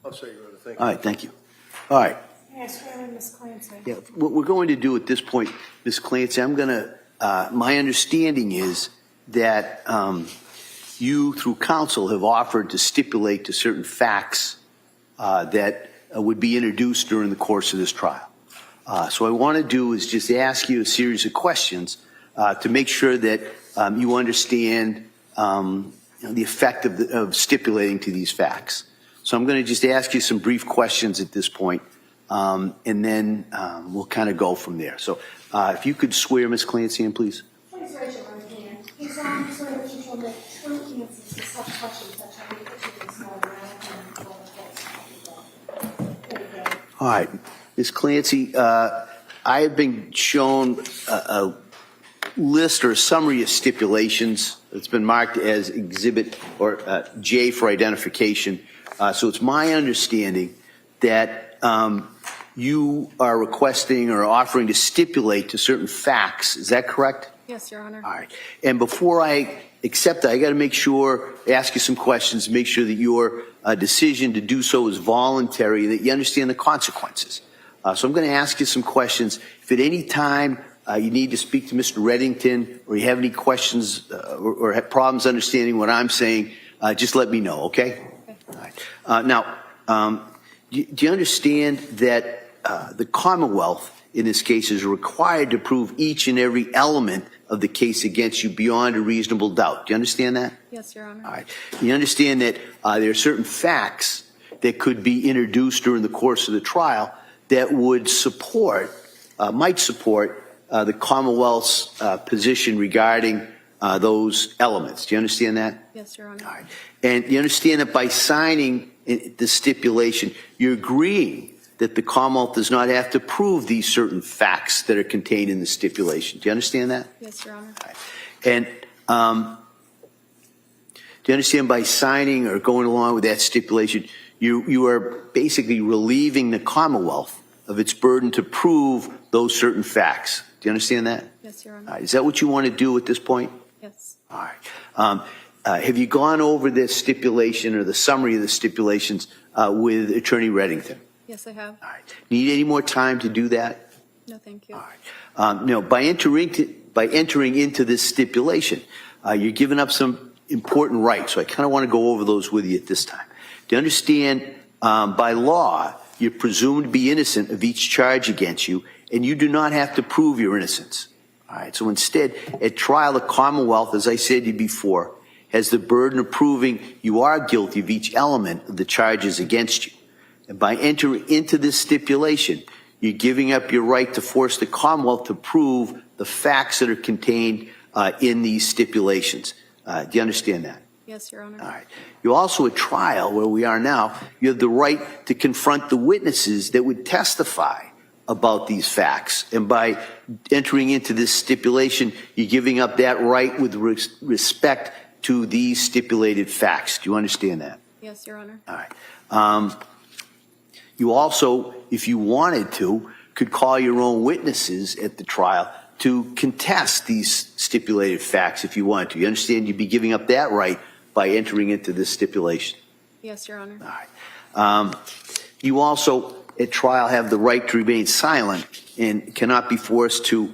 I'll say, Your Honor. Thank you. All right, thank you. All right. May I swear in Ms. Clancy? Yeah, what we're going to do at this point, Ms. Clancy, I'm going to, my understanding is that you, through counsel, have offered to stipulate to certain facts that would be introduced during the course of this trial. So what I want to do is just ask you a series of questions to make sure that you understand the effect of stipulating to these facts. So I'm going to just ask you some brief questions at this point, and then we'll kind of go from there. So if you could swear Ms. Clancy in, please. Please raise your right hand. Please swear that you shall make true answers to such questions that shall be put to this matter and before the court. There you go. All right, Ms. Clancy, I have been shown a list or a summary of stipulations. It's been marked as Exhibit or J for identification. So it's my understanding that you are requesting or offering to stipulate to certain facts. Is that correct? Yes, Your Honor. All right. And before I accept that, I got to make sure, ask you some questions, make sure that your decision to do so is voluntary, that you understand the consequences. So I'm going to ask you some questions. If at any time you need to speak to Mr. Reddington or you have any questions or have problems understanding what I'm saying, just let me know, okay? All right. Now, do you understand that the Commonwealth, in this case, is required to prove each and every element of the case against you beyond a reasonable doubt? Do you understand that? Yes, Your Honor. All right. You understand that there are certain facts that could be introduced during the course of the trial that would support, might support the Commonwealth's position regarding those elements. Do you understand that? Yes, Your Honor. All right. And you understand that by signing the stipulation, you're agreeing that the Commonwealth does not have to prove these certain facts that are contained in the stipulation. Do you understand that? Yes, Your Honor. All right. And do you understand by signing or going along with that stipulation, you are basically relieving the Commonwealth of its burden to prove those certain facts? Do you understand that? Yes, Your Honor. All right. Is that what you want to do at this point? Yes. All right. Have you gone over this stipulation or the summary of the stipulations with Attorney Reddington? Yes, I have. All right. Need any more time to do that? No, thank you. All right. No, by entering into this stipulation, you're giving up some important rights. So I kind of want to go over those with you at this time. Do you understand, by law, you're presumed to be innocent of each charge against you, and you do not have to prove your innocence. All right. So instead, at trial, the Commonwealth, as I said to you before, has the burden of proving you are guilty of each element of the charges against you. And by entering into this stipulation, you're giving up your right to force the Commonwealth to prove the facts that are contained in these stipulations. Do you understand that? Yes, Your Honor. All right. You also, at trial, where we are now, you have the right to confront the witnesses that would testify about these facts. And by entering into this stipulation, you're giving up that right with respect to these stipulated facts. Do you understand that? Yes, Your Honor. All right. You also, if you wanted to, could call your own witnesses at the trial to contest these stipulated facts if you wanted to. You understand you'd be giving up that right by entering into this stipulation. Yes, Your Honor. All right. You also, at trial, have the right to remain silent and cannot be forced to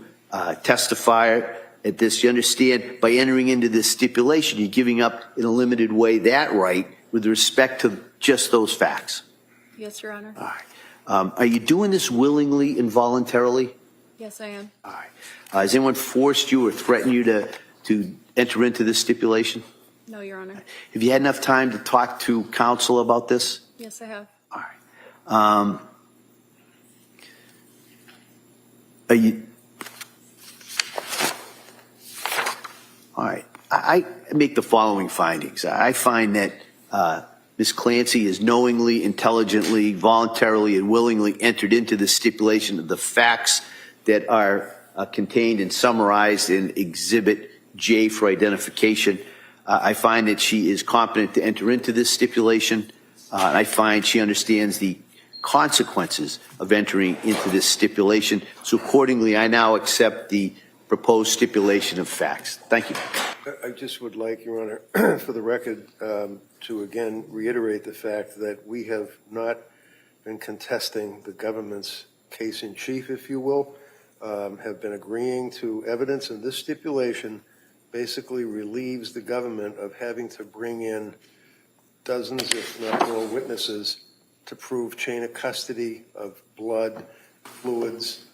testify at this. You understand, by entering into this stipulation, you're giving up in a limited way that right with respect to just those facts. Yes, Your Honor. All right. Are you doing this willingly and voluntarily? Yes, I am. All right. Has anyone forced you or threatened you to enter into this stipulation? No, Your Honor. Have you had enough time to talk to counsel about this? Yes, I have. All right. Are you? All right. I make the following findings. I find that Ms. Clancy has knowingly, intelligently, voluntarily, and willingly entered into the stipulation of the facts that are contained and summarized in Exhibit J for identification. I find that she is competent to enter into this stipulation. I find she understands the consequences of entering into this stipulation. So accordingly, I now accept the proposed stipulation of facts. Thank you. I just would like, Your Honor, for the record, to again reiterate the fact that we have not been contesting the government's case in chief, if you will, have been agreeing to evidence, and this stipulation basically relieves the government of having to bring in dozens, if not more, witnesses to prove chain of custody of blood, fluids,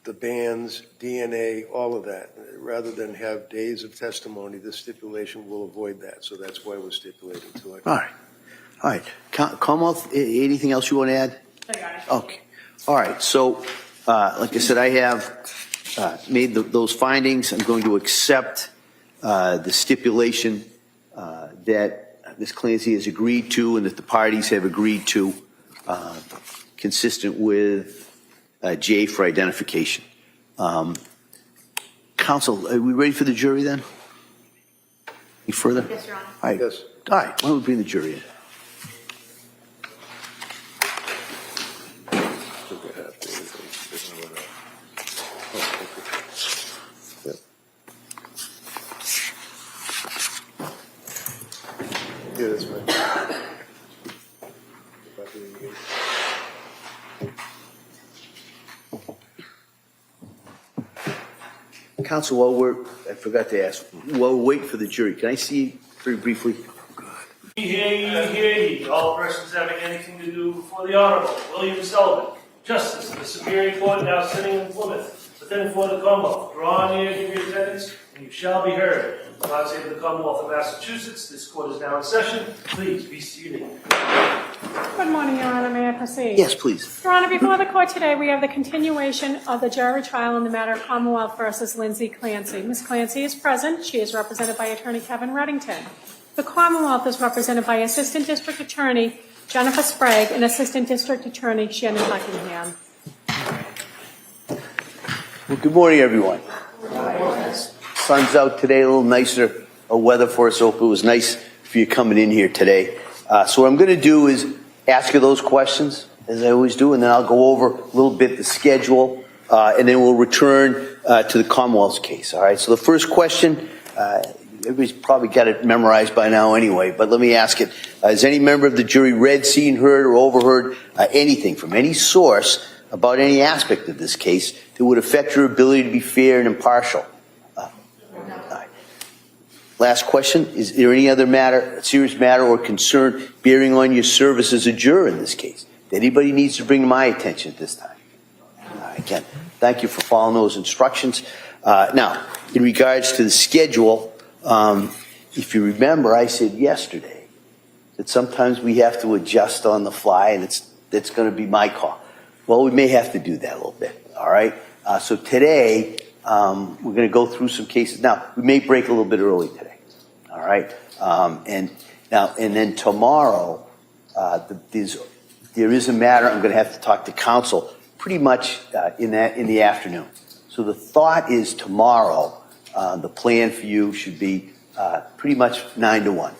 the bands, DNA, all of that. Rather than have days of testimony, this stipulation will avoid that. So that's why we're stipulating to it. All right. All right. Commonwealth, anything else you want to add? I got it. Okay. All right. So, like I said, I have made those findings. I'm going to accept the stipulation that Ms. Clancy has agreed to and that the parties have agreed to, consistent with J for identification. Counsel, are we ready for the jury then? Any further? Yes, Your Honor. All right. Yes. All right. Why don't we bring the jury in? Yeah, that's right. Counsel, I forgot to ask, while we're waiting for the jury, can I see you very briefly? Hear ye, hear ye. All persons having anything to do before the Honorable William Sullivan, Justice of the Superior Court, now sitting in Plymouth, within for the Commonwealth. Draw near, give your attendance, and you shall be heard. God save the Commonwealth of Massachusetts. This court is now in session. Please be seated. Good morning, Your Honor. May I proceed? Yes, please. Your Honor, before the court today, we have the continuation of the jury trial in the matter of Commonwealth versus Lindsay Clancy. Ms. Clancy is present. She is represented by Attorney Kevin Reddington. The Commonwealth is represented by Assistant District Attorney Jennifer Sprague and Assistant District Attorney Shannon Buckingham. Well, good morning, everyone. Sun's out today, a little nicer weather for us. Hope it was nice for you coming in here today. So what I'm going to do is ask you those questions, as I always do, and then I'll go over a little bit the schedule, and then we'll return to the Commonwealth's case. All right. So the first question, everybody's probably got it memorized by now anyway, but let me ask it. Has any member of the jury read, seen, heard, or overheard anything from any source about any aspect of this case that would affect your ability to be fair and impartial? Last question, is there any other matter, serious matter or concern bearing on your service as a juror in this case that anybody needs to bring to my attention at this time? Again, thank you for following those instructions. Now, in regards to the schedule, if you remember, I said yesterday that sometimes we have to adjust on the fly, and it's going to be my call. Well, we may have to do that a little bit, all right? So today, we're going to go through some cases. Now, we may break a little bit early today, all right? And then tomorrow, there is a matter I'm going to have to talk to counsel pretty much in the afternoon. So the thought is tomorrow, the plan for you should be pretty much 9 to 1,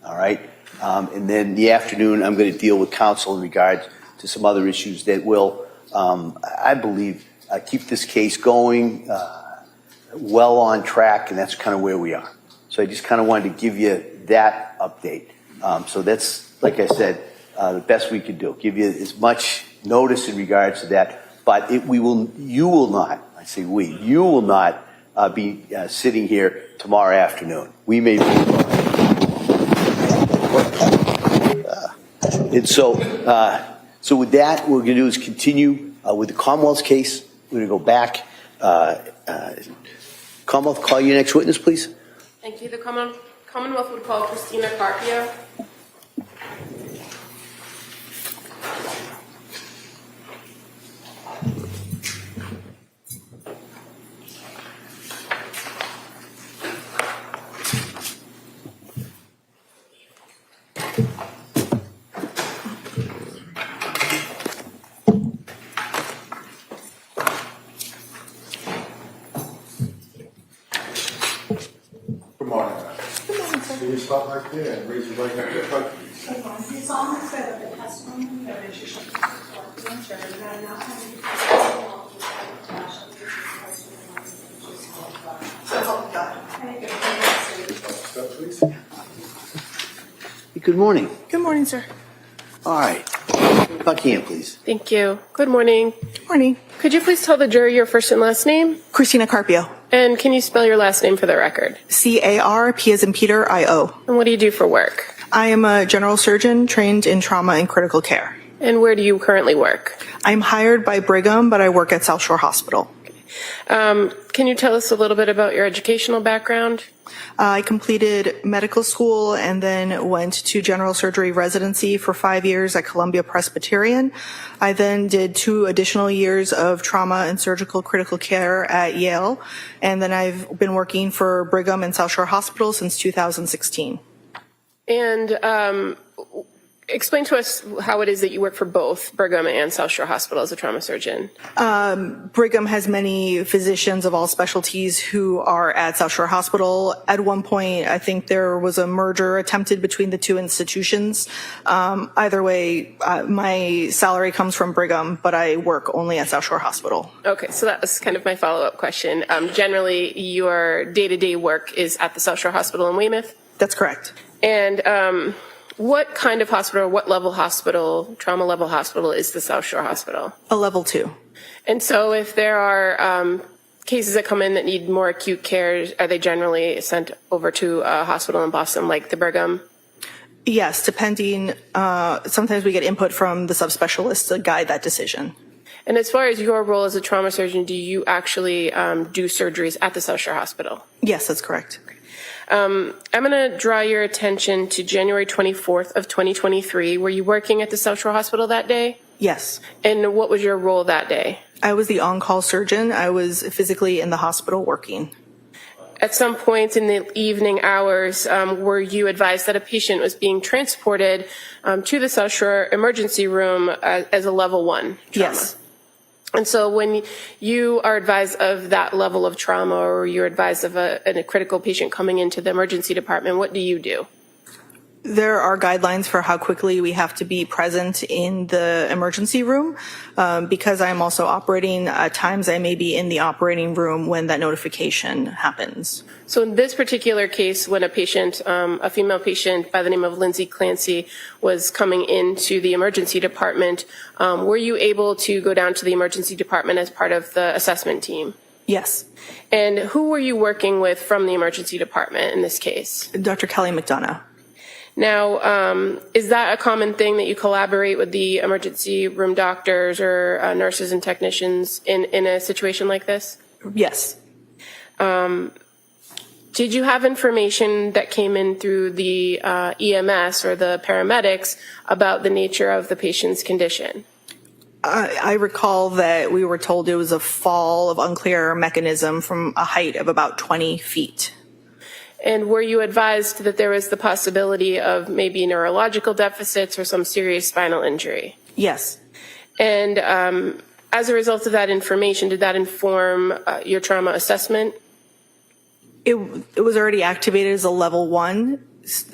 all right? And then the afternoon, I'm going to deal with counsel in regards to some other issues that will, I believe, keep this case going well on track, and that's kind of where we are. So I just kind of wanted to give you that update. So that's, like I said, the best we could do. Give you as much notice in regards to that, but you will not, I say we, you will not be sitting here tomorrow afternoon. We may be. And so with that, what we're going to do is continue with the Commonwealth's case. We're going to go back. Commonwealth, call your next witness, please. Thank you. The Commonwealth would call Cristina Carpio. You stop right there and raise your right hand. You solemnly swear that the testimony you give is true, the truth, and that I not have any personal Please. Good morning. Good morning, sir. All right. Buckingham, please. Thank you. Good morning. Good morning. Could you please tell the jury your first and last name? Cristina Carpio. And can you spell your last name for the record? C-A-R, P as in Peter, I-O. And what do you do for work? I am a general surgeon trained in trauma and critical care. And where do you currently work? I'm hired by Brigham, but I work at South Shore Hospital. Can you tell us a little bit about your educational background? I completed medical school and then went to general surgery residency for 5 years at Columbia Presbyterian. I then did 2 additional years of trauma and surgical critical care at Yale. And then I've been working for Brigham and South Shore Hospital since 2016. And explain to us how it is that you work for both Brigham and South Shore Hospital as a trauma surgeon. Brigham has many physicians of all specialties who are at South Shore Hospital. At one point, I think there was a merger attempted between the 2 institutions. Either way, my salary comes from Brigham, but I work only at South Shore Hospital. Okay, so that was kind of my follow-up question. Generally, your day-to-day work is at the South Shore Hospital in Weymouth? That's correct. And what kind of hospital, or what level hospital, trauma level hospital is the South Shore Hospital? A level 2. And so if there are cases that come in that need more acute care, are they generally sent over to a hospital in Boston like the Brigham? Yes, depending, sometimes we get input from the subspecialists to guide that decision. And as far as your role as a trauma surgeon, do you actually do surgeries at the South Shore Hospital? Yes, that's correct. I'm going to draw your attention to January 24th of 2023. Were you working at the South Shore Hospital that day? Yes. And what was your role that day? I was the on-call surgeon. I was physically in the hospital working. At some point in the evening hours, were you advised that a patient was being transported to the South Shore emergency room as a level 1 trauma? Yes. And so when you are advised of that level of trauma, or you're advised of a critical patient coming into the emergency department, what do you do? There are guidelines for how quickly we have to be present in the emergency room. Because I'm also operating, at times I may be in the operating room when that notification happens. So in this particular case, when a patient, a female patient by the name of Lindsay Clancy was coming into the emergency department, were you able to go down to the emergency department as part of the assessment team? Yes. And who were you working with from the emergency department in this case? Dr. Kelly McDonough. Now, is that a common thing that you collaborate with the emergency room doctors or nurses and technicians in a situation like this? Yes. Did you have information that came in through the EMS or the paramedics about the nature of the patient's condition? I recall that we were told it was a fall of unclear mechanism from a height of about 20 feet. And were you advised that there was the possibility of maybe neurological deficits or some serious spinal injury? Yes. And as a result of that information, did that inform your trauma assessment? It was already activated as a level 1.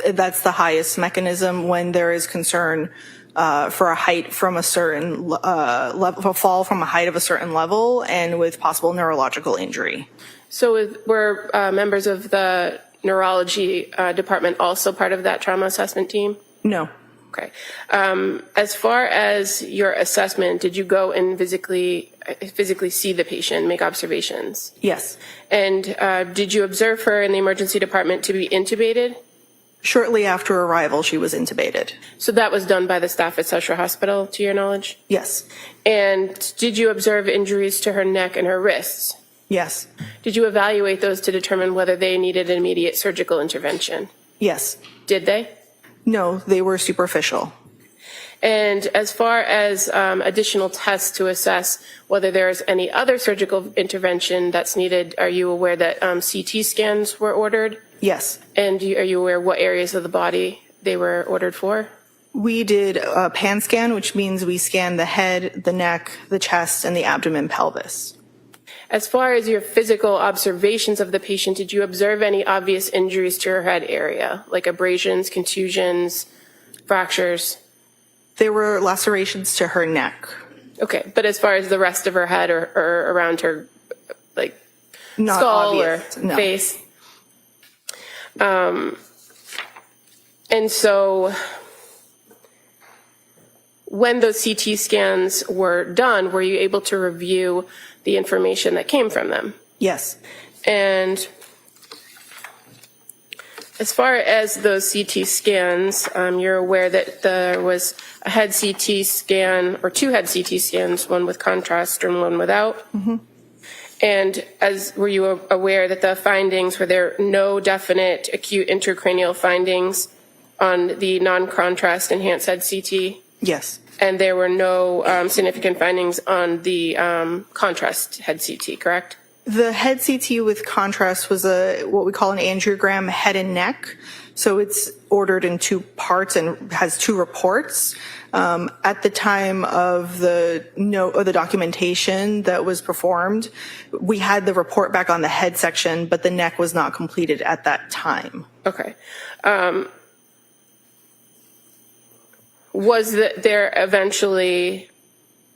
That's the highest mechanism when there is concern for a height from a certain level, a fall from a height of a certain level, and with possible neurological injury. So were members of the neurology department also part of that trauma assessment team? No. Okay. As far as your assessment, did you go and physically see the patient, make observations? Yes. And did you observe her in the emergency department to be intubated? Shortly after arrival, she was intubated. So that was done by the staff at South Shore Hospital, to your knowledge? Yes. And did you observe injuries to her neck and her wrists? Yes. Did you evaluate those to determine whether they needed immediate surgical intervention? Yes. Did they? No, they were superficial. And as far as additional tests to assess whether there's any other surgical intervention that's needed, are you aware that CT scans were ordered? Yes. And are you aware what areas of the body they were ordered for? We did a pan scan, which means we scanned the head, the neck, the chest, and the abdomen, pelvis. As far as your physical observations of the patient, did you observe any obvious injuries to her head area, like abrasions, contusions, fractures? There were lacerations to her neck. Okay, but as far as the rest of her head or around her, like, Not skull obvious. or No. face? And so when those CT scans were done, were you able to review the information that came from them? Yes. And as far as those CT scans, you're aware that there was a head CT scan, or two head CT scans, one with contrast and one without. Mm-hmm. And were you aware that the findings, were there no definite acute intracranial findings on the non-contrast enhanced head CT? Yes. And there were no significant findings on the contrast head CT, correct? The head CT with contrast was what we call an angiogram head and neck. So it's ordered in two parts and has two reports. At the time of the documentation that was performed, we had the report back on the head section, but the neck was not completed at that time. Okay. Was there eventually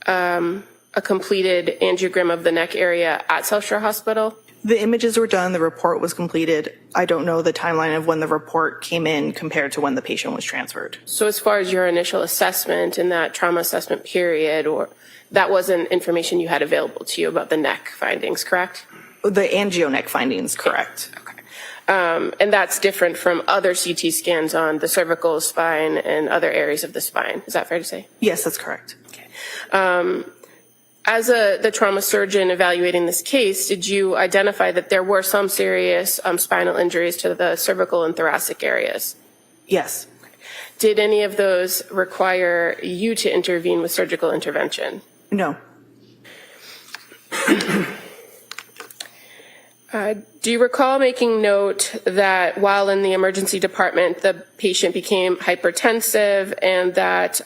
a completed angiogram of the neck area at South Shore Hospital? The images were done, the report was completed. I don't know the timeline of when the report came in compared to when the patient was transferred. So as far as your initial assessment in that trauma assessment period, or that wasn't information you had available to you about the neck findings, correct? The angio neck findings, correct. Okay. And that's different from other CT scans on the cervical spine and other areas of the spine. Is that fair to say? Yes, that's correct. Okay. As the trauma surgeon evaluating this case, did you identify that there were some serious spinal injuries to the cervical and thoracic areas? Yes. Did any of those require you to intervene with surgical intervention? No. Do you recall making note that while in the emergency department, the patient became hypertensive and that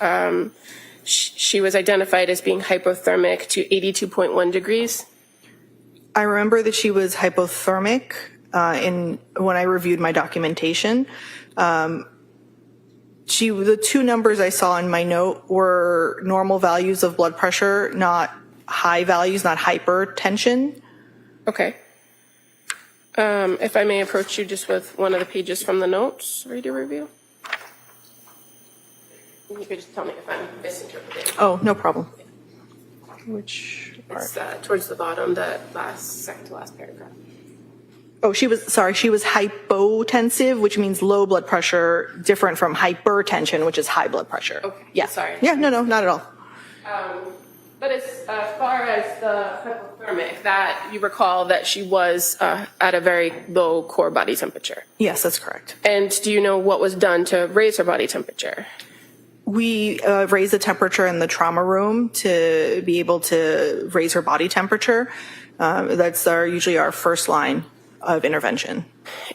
she was identified as being hypothermic to 82.1 degrees? I remember that she was hypothermic when I reviewed my documentation. The two numbers I saw in my note were normal values of blood pressure, not high values, not hypertension. Okay. If I may approach you just with one of the pages from the notes for you to review. You could just tell me if I'm misinterpreting. Oh, no problem. Which part? It's towards the bottom, the second to last paragraph. Oh, she was hypotensive, which means low blood pressure, different from hypertension, which is high blood pressure. Okay. Yeah. Sorry. Yeah, no, not at all. But as far as the hypothermic, that you recall that she was at a very low core body temperature. Yes, that's correct. And do you know what was done to raise her body temperature? We raised the temperature in the trauma room to be able to raise her body temperature. That's usually our first line of intervention.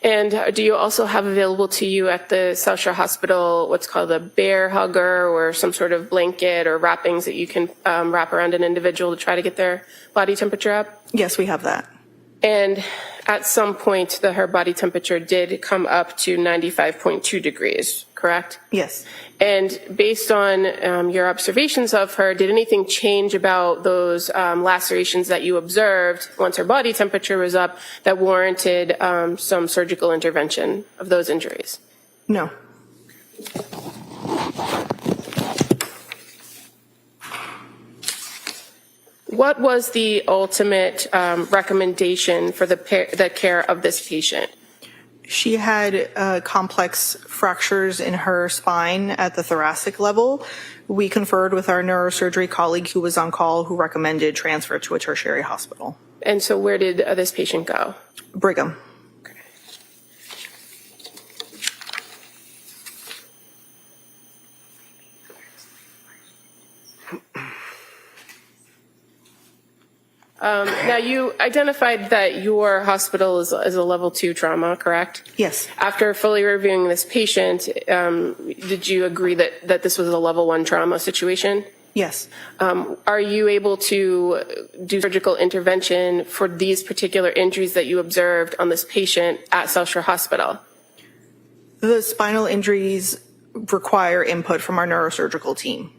And do you also have available to you at the South Shore Hospital what's called a bear hugger or some sort of blanket or wrappings that you can wrap around an individual to try to get their body temperature up? Yes, we have that. And at some point, her body temperature did come up to 95.2 degrees, correct? Yes. And based on your observations of her, did anything change about those lacerations that you observed once her body temperature was up that warranted some surgical intervention of those injuries? No. What was the ultimate recommendation for the care of this patient? She had complex fractures in her spine at the thoracic level. We conferred with our neurosurgery colleague who was on call, who recommended transfer to a tertiary hospital. And so where did this patient go? Brigham. Now, you identified that your hospital is a level 2 trauma, correct? Yes. After fully reviewing this patient, did you agree that this was a level 1 trauma situation? Yes. Are you able to do surgical intervention for these particular injuries that you observed on this patient at South Shore Hospital? The spinal injuries require input from our neurosurgical team.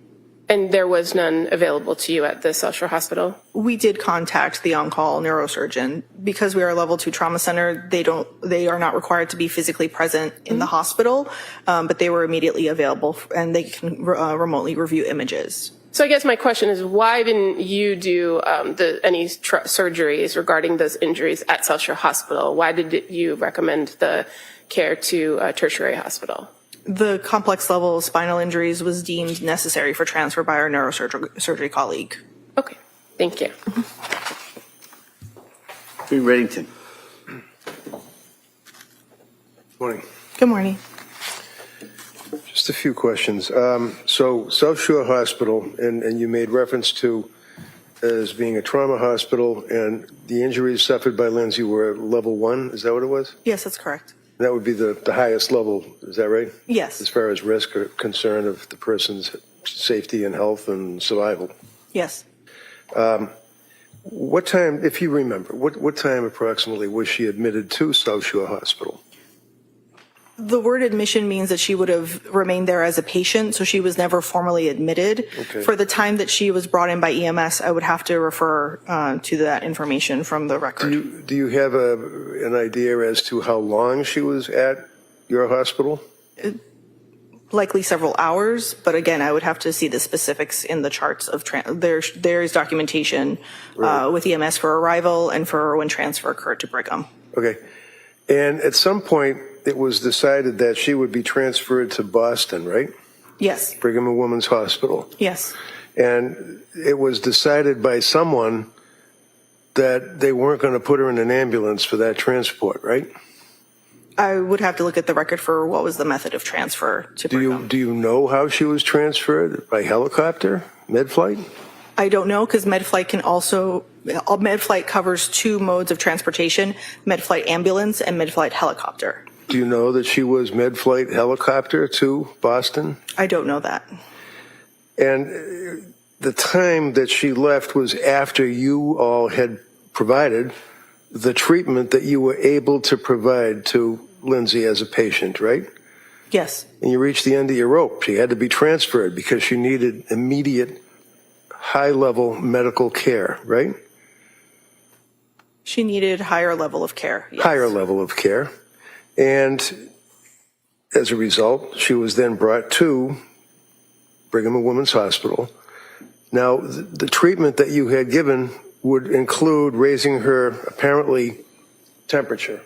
And there was none available to you at the South Shore Hospital? We did contact the on-call neurosurgeon. Because we are a level 2 trauma center, they are not required to be physically present in the hospital, but they were immediately available and they can remotely review images. So I guess my question is, why didn't you do any surgeries regarding those injuries at South Shore Hospital? Why did you recommend the care to a tertiary hospital? The complex level of spinal injuries was deemed necessary for transfer by our neurosurgery colleague. Okay, thank you. Kevin Reddington. Morning. Good morning. Just a few questions. So South Shore Hospital, and you made reference to as being a trauma hospital, and the injuries suffered by Lindsay were level 1. Is that what it was? Yes, that's correct. That would be the highest level. Is that right? Yes. As far as risk or concern of the person's safety and health and survival. Yes. What time, if you remember, what time approximately was she admitted to South Shore Hospital? The word admission means that she would have remained there as a patient, so she was never formally admitted. Okay. For the time that she was brought in by EMS, I would have to refer to that information from the record. Do you have an idea as to how long she was at your hospital? Likely several hours, but again, I would have to see the specifics in the charts of there is documentation with EMS for arrival and for when transfer occurred to Brigham. Okay. And at some point, it was decided that she would be transferred to Boston, right? Yes. Brigham and Women's Hospital. Yes. And it was decided by someone that they weren't going to put her in an ambulance for that transport, right? I would have to look at the record for what was the method of transfer to Brigham. Do you know how she was transferred? By helicopter? Med-flight? I don't know, because MedFlight covers 2 modes of transportation, MedFlight ambulance and MedFlight helicopter. Do you know that she was Med-flight helicopter to Boston? I don't know that. And the time that she left was after you all had provided the treatment that you were able to provide to Lindsay as a patient, right? Yes. And you reached the end of your rope. She had to be transferred because she needed immediate high-level medical care, right? She needed higher level of care. Yes. Higher level of care. And as a result, she was then brought to Brigham and Women's Hospital. Now, the treatment that you had given would include raising her, apparently, temperature,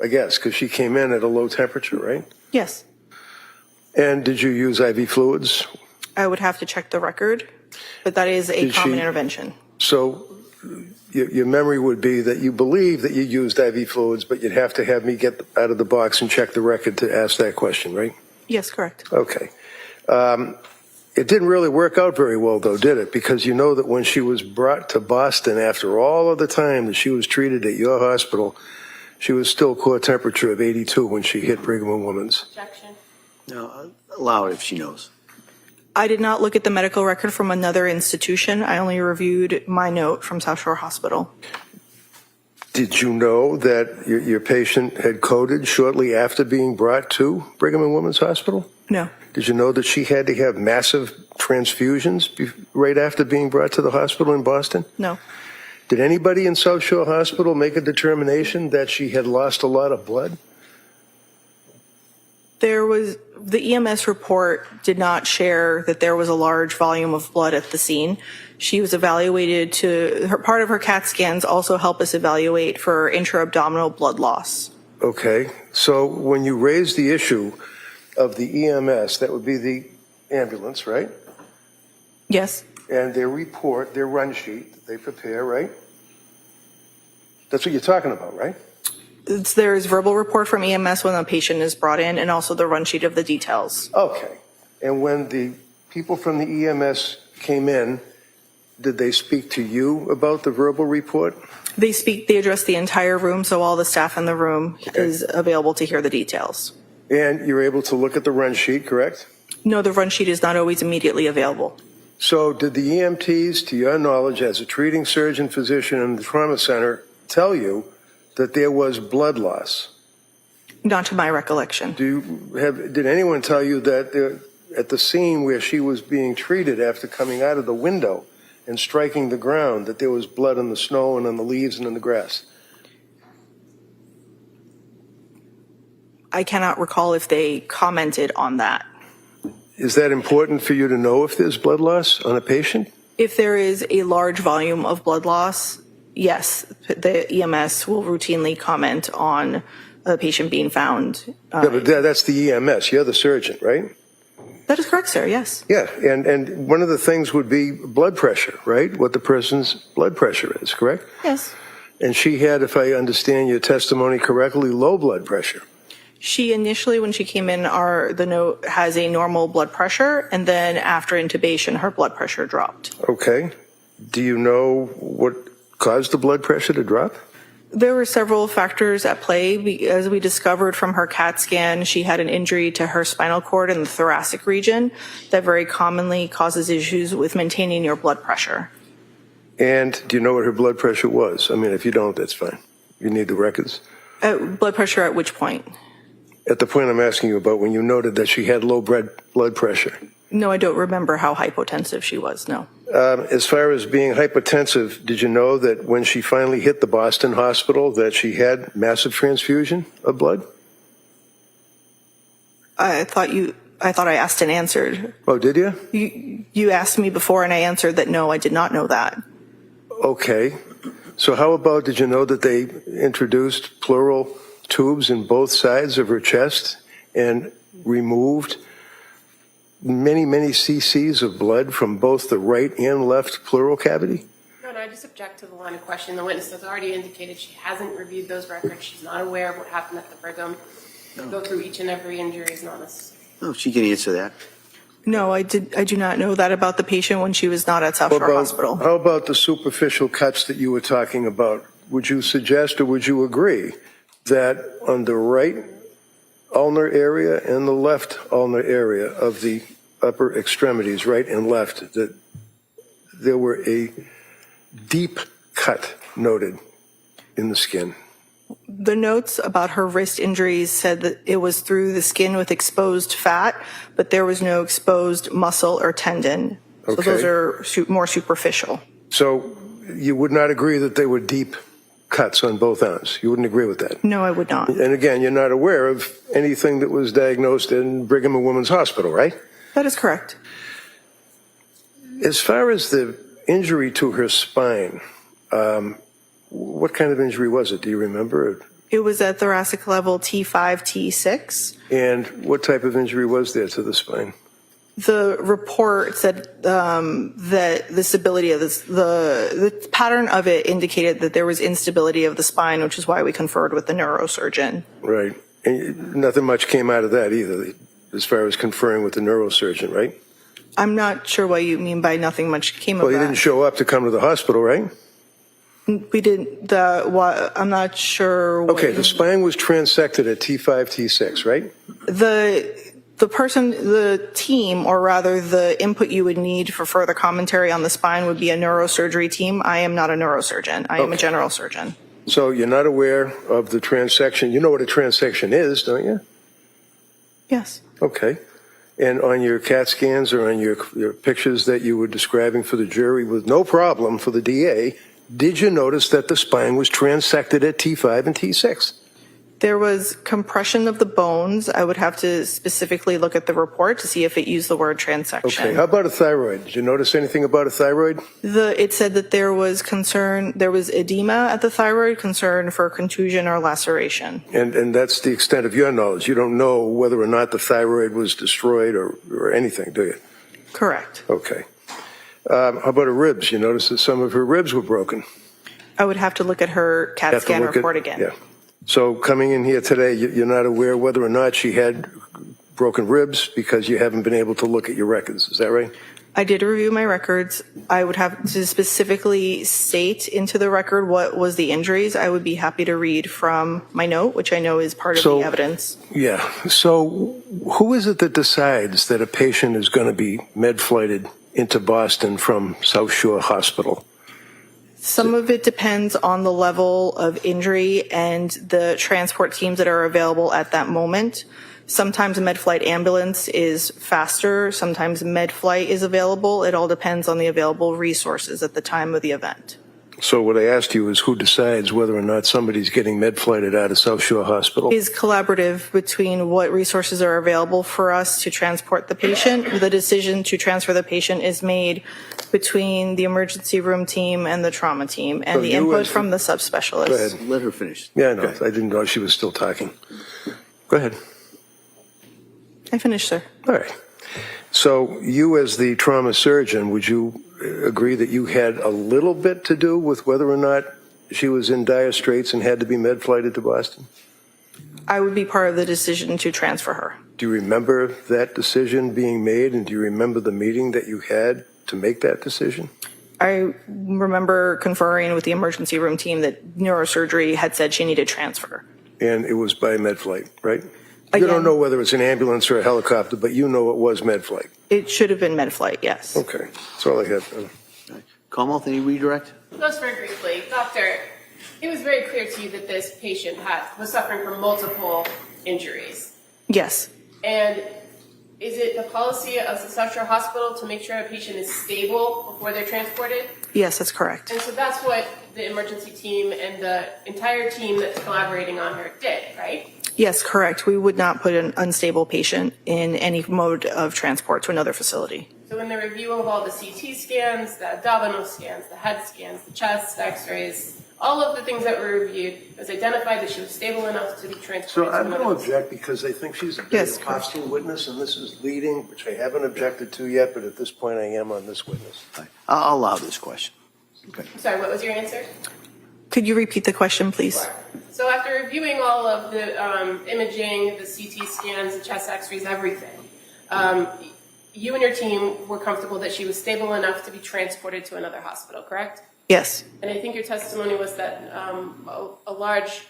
I guess, because she came in at a low temperature, right? Yes. And did you use IV fluids? I would have to check the record, but that is a common intervention. So your memory would be that you believe that you used IV fluids, but you'd have to have me get out of the box and check the record to ask that question, right? Yes, correct. Okay. It didn't really work out very well, though, did it? Because you know that when she was brought to Boston, after all of the time that she was treated at your hospital, she was still core temperature of 82 when she hit Brigham and Women's. Objection. No, allow it if she knows. I did not look at the medical record from another institution. I only reviewed my note from South Shore Hospital. Did you know that your patient had coded shortly after being brought to Brigham and Women's Hospital? No. Did you know that she had to have massive transfusions right after being brought to the hospital in Boston? No. Did anybody in South Shore Hospital make a determination that she had lost a lot of blood? The EMS report did not share that there was a large volume of blood at the scene. She was evaluated part of her CAT scans also help us evaluate for intra-abdominal blood loss. Okay, so when you raised the issue of the EMS, that would be the ambulance, right? Yes. And their report, their run sheet that they prepare, right? That's what you're talking about, right? There is verbal report from EMS when a patient is brought in and also the run sheet of the details. Okay. And when the people from the EMS came in, did they speak to you about the verbal report? They address the entire room, so all the staff in the room is available to hear the details. And you're able to look at the run sheet, correct? No, the run sheet is not always immediately available. So did the EMTs, to your knowledge, as a treating surgeon physician in the trauma center, tell you that there was blood loss? Not to my recollection. Did anyone tell you that at the scene where she was being treated after coming out of the window and striking the ground, that there was blood on the snow and on the leaves and in the grass? I cannot recall if they commented on that. Is that important for you to know if there's blood loss on a patient? If there is a large volume of blood loss, yes, the EMS will routinely comment on a patient being found. Yeah, but that's the EMS. You're the surgeon, right? That is correct, sir, yes. Yeah, and one of the things would be blood pressure, right? What the person's blood pressure is, correct? Yes. And she had, if I understand your testimony correctly, low blood pressure. She initially, when she came in, the note has a normal blood pressure, and then after intubation, her blood pressure dropped. Okay. Do you know what caused the blood pressure to drop? There were several factors at play. As we discovered from her CAT scan, she had an injury to her spinal cord in the thoracic region that very commonly causes issues with maintaining your blood pressure. And do you know what her blood pressure was? I mean, if you don't, that's fine. You need the records. Blood pressure at which point? At the point I'm asking you about, when you noted that she had low blood pressure. No, I don't remember how hypotensive she was, no. As far as being hypertensive, did you know that when she finally hit the Boston hospital that she had massive transfusion of blood? I thought I asked and answered. Oh, did you? You asked me before and I answered that no, I did not know that. Okay. So how about, did you know that they introduced pleural tubes in both sides of her chest and removed many, many cc's of blood from both the right and left pleural cavity? No, I just object to the line of questioning. The witness has already indicated she hasn't reviewed those records. She's not aware of what happened at the Brigham. Go through each and every injury is not necessary. Oh, she can answer that. No, I do not know that about the patient when she was not at South Shore Hospital. How about the superficial cuts that you were talking about? Would you suggest or would you agree that on the right ulnar area and the left ulnar area of the upper extremities, right and left, that there were a deep cut noted in the skin? The notes about her wrist injuries said that it was through the skin with exposed fat, but there was no exposed muscle or tendon. So Okay. those are more superficial. So you would not agree that they were deep cuts on both arms? You wouldn't agree with that? No, I would not. And again, you're not aware of anything that was diagnosed in Brigham and Women's Hospital, right? That is correct. As far as the injury to her spine, what kind of injury was it? Do you remember? It was at thoracic level T5, T6. And what type of injury was there to the spine? The report said that the stability of this, the pattern of it indicated that there was instability of the spine, which is why we conferred with the neurosurgeon. Right. And nothing much came out of that either, as far as conferring with the neurosurgeon, right? I'm not sure what you mean by nothing much came of Well, you that. didn't show up to come to the hospital, right? We didn't. I'm not sure. Okay, the spine was transected at T5, T6, right? The team, or rather the input you would need for further commentary on the spine would be a neurosurgery team. I am not a neurosurgeon. I am a general surgeon. So you're not aware of the transection. You know what a transection is, don't you? Yes. Okay. And on your CAT scans or on your pictures that you were describing for the jury with no problem for the DA, did you notice that the spine was transected at T5 and T6? There was compression of the bones. I would have to specifically look at the report to see if it used the word transection. Okay. How about a thyroid? Did you notice anything about a thyroid? It said that there was edema at the thyroid, concern for contusion or laceration. And that's the extent of your knowledge. You don't know whether or not the thyroid was destroyed or anything, do you? Correct. Okay. How about her ribs? You notice that some of her ribs were broken. I would have to look at her CAT scan report again. Yeah. So coming in here today, you're not aware whether or not she had broken ribs because you haven't been able to look at your records. Is that right? I did review my records. I would have to specifically state into the record what was the injuries. I would be happy to read from my note, which I know is part of the evidence. Yeah. So who is it that decides that a patient is going to be med-flighted into Boston from South Shore Hospital? Some of it depends on the level of injury and the transport teams that are available at that moment. Sometimes a med-flight ambulance is faster, sometimes med-flight is available. It all depends on the available resources at the time of the event. So what I asked you is who decides whether or not somebody's getting med-flighted out of South Shore Hospital? Is collaborative between what resources are available for us to transport the patient. The decision to transfer the patient is made between the emergency room team and the trauma team, and So the you input as the- from the Go subspecialist. ahead. Let her finish. Yeah, no, Okay. I didn't know she was still talking. Go ahead. I finished, sir. All right. So you as the trauma surgeon, would you agree that you had a little bit to do with whether or not she was in dire straits and had to be med-flighted to Boston? I would be part of the decision to transfer her. Do you remember that decision being made, and do you remember the meeting that you had to make that decision? I remember conferring with the emergency room team that neurosurgery had said she needed transfer. And it was by med-flight, right? You Again- don't know whether it's an ambulance or a helicopter, but you know it was med-flight. It should have been med-flight, yes. Okay, that's all I had. Commonwealth, any redirect? Just very briefly, doctor, it was very clear to you that this patient was suffering from multiple injuries. Yes. And is it the policy of the South Shore Hospital to make sure a patient is stable before they're transported? Yes, that's correct. And so that's what the emergency team and the entire team that's collaborating on her did, right? Yes, correct. We would not put an unstable patient in any mode of transport to another facility. So in the review of all the CT scans, the abdominal scans, the head scans, the chest x-rays, all of the things that were reviewed, it was identified that she was stable enough to be transported So to I'm another going to facility. object because I think she's a Yes, very hostile witness, and this is leading, which I haven't objected to yet, but at this point I am on this witness. I'll allow this question. Okay. Sorry, what was your answer? Could you repeat the question, please? So after reviewing all of the imaging, the CT scans, the chest x-rays, everything, you and your team were comfortable that she was stable enough to be transported to another hospital, correct? Yes. And I think your testimony was that a large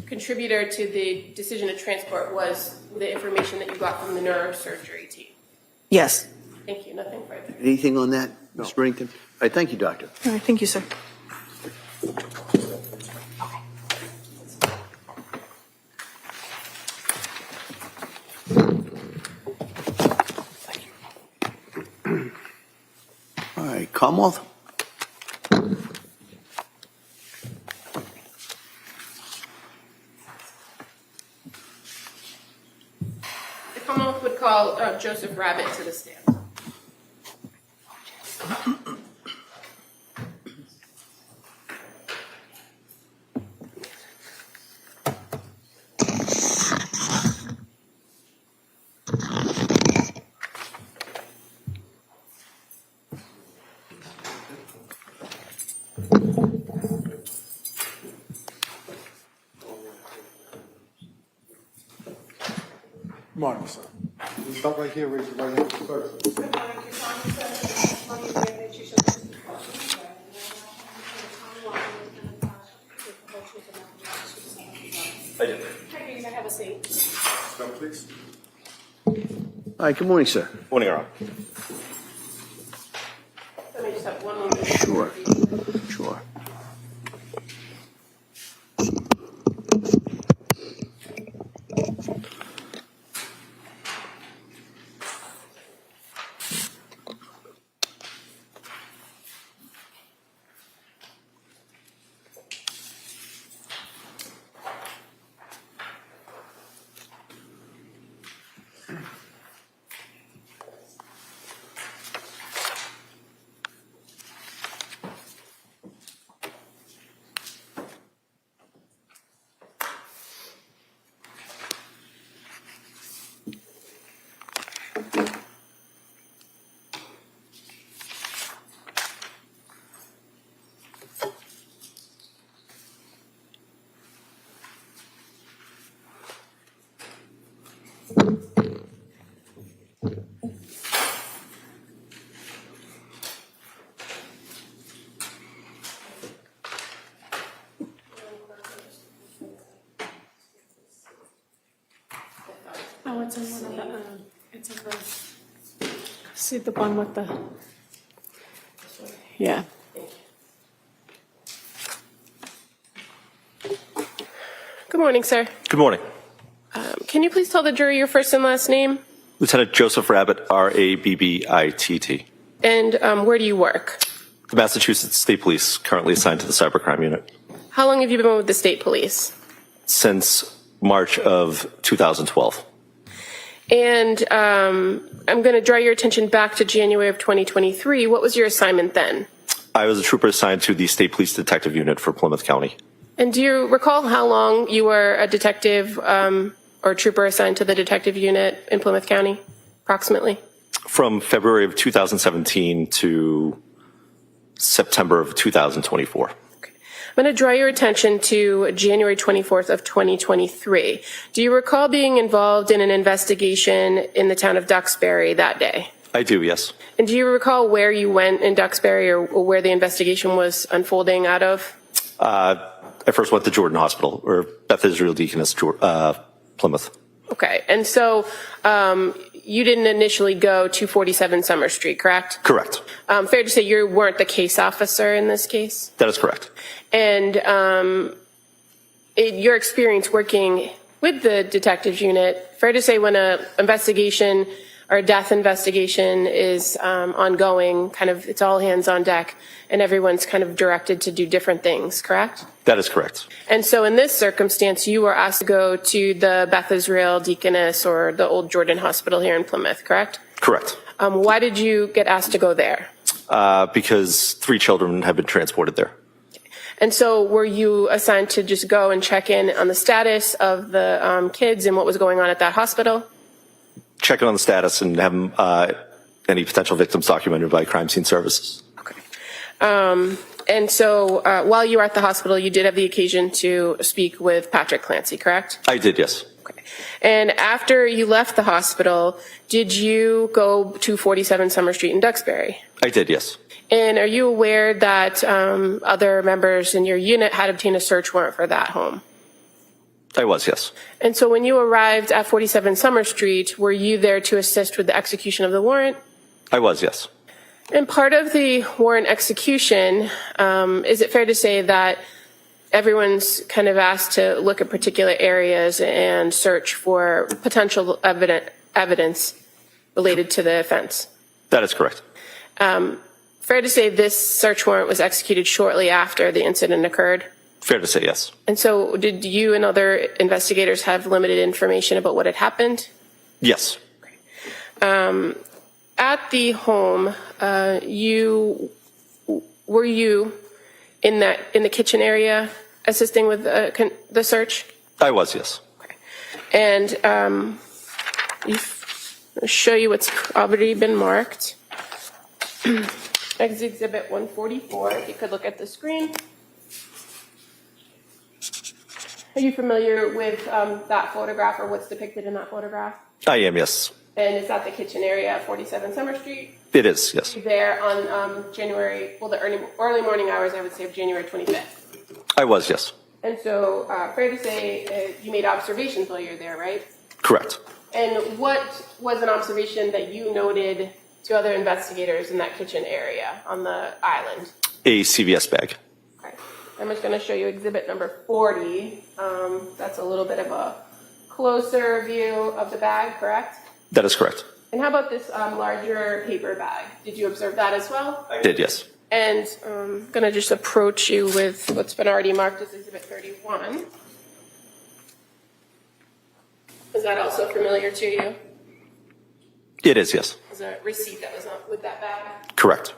contributor to the decision to transport was the information that you got from the neurosurgery team. Yes. Thank you, nothing further. Anything on that, Ms. Reddington? All right, thank you, doctor. All right, thank you, sir. All right, Commonwealth? The Commonwealth would call Joseph Rabbitt to the stand. Morning, sir. You stop right here, raise your right hand first. I did. You may have a seat. Stop, please. All right, good morning, sir. Morning, Your Honor. Let me just have one moment. Sure, sure. Oh, it's in one of the, it's in the, see the one with the, yeah. Good morning, sir. Good morning. Can you please tell the jury your first and last name? Lieutenant Joseph Rabbitt, Rabbitt. And where do you work? The Massachusetts State Police, currently assigned to the cybercrime unit. How long have you been with the state police? Since March of 2012. And I'm going to draw your attention back to January of 2023. What was your assignment then? I was a trooper assigned to the State Police Detective Unit for Plymouth County. And do you recall how long you were a detective or trooper assigned to the detective unit in Plymouth County, approximately? From February of 2017 to September of 2024. I'm going to draw your attention to January 24th of 2023. Do you recall being involved in an investigation in the town of Duxbury that day? I do, yes. And do you recall where you went in Duxbury or where the investigation was unfolding out of? I first went to Jordan Hospital, or Beth Israel Deaconess, Plymouth. Okay, and so you didn't initially go to 47 Summer Street, correct? Correct. Fair to say you weren't the case officer in this case? That is correct. And your experience working with the detectives unit, fair to say when an investigation or a death investigation is ongoing, kind of it's all hands on deck and everyone's kind of directed to do different things, correct? That is correct. And so in this circumstance, you were asked to go to the Beth Israel Deaconess or the old Jordan Hospital here in Plymouth, correct? Correct. Why did you get asked to go there? Because 3 children have been transported there. And so were you assigned to just go and check in on the status of the kids and what was going on at that hospital? Checking on the status and have any potential victims documented by crime scene services. Okay. And so while you were at the hospital, you did have the occasion to speak with Patrick Clancy, correct? I did, yes. Okay. And after you left the hospital, did you go to 47 Summer Street in Duxbury? I did, yes. And are you aware that other members in your unit had obtained a search warrant for that home? I was, yes. And so when you arrived at 47 Summer Street, were you there to assist with the execution of the warrant? I was, yes. And part of the warrant execution, is it fair to say that everyone's kind of asked to look at particular areas and search for potential evidence related to the offense? That is correct. Fair to say this search warrant was executed shortly after the incident occurred? Fair to say, yes. And so did you and other investigators have limited information about what had happened? Yes. At the home, were you in the kitchen area assisting with the search? I was, yes. Okay. And I'll show you what's already been marked. Exhibit 144, if you could look at the screen. Are you familiar with that photograph or what's depicted in that photograph? I am, yes. And is that the kitchen area at 47 Summer Street? It is, yes. There on the early morning hours, I would say, of January 25th. I was, yes. And so, fair to say, you made observations while you were there, right? Correct. And what was an observation that you noted to other investigators in that kitchen area on the island? A CVS bag. Okay. I'm just going to show you exhibit number 40. That's a little bit of a closer view of the bag, correct? That is correct. And how about this larger paper bag? Did you observe that as well? I did, yes. And I'm going to just approach you with what's been already marked as exhibit 31. Is that also familiar to you? It is, yes. Is a receipt that was with that bag? Correct.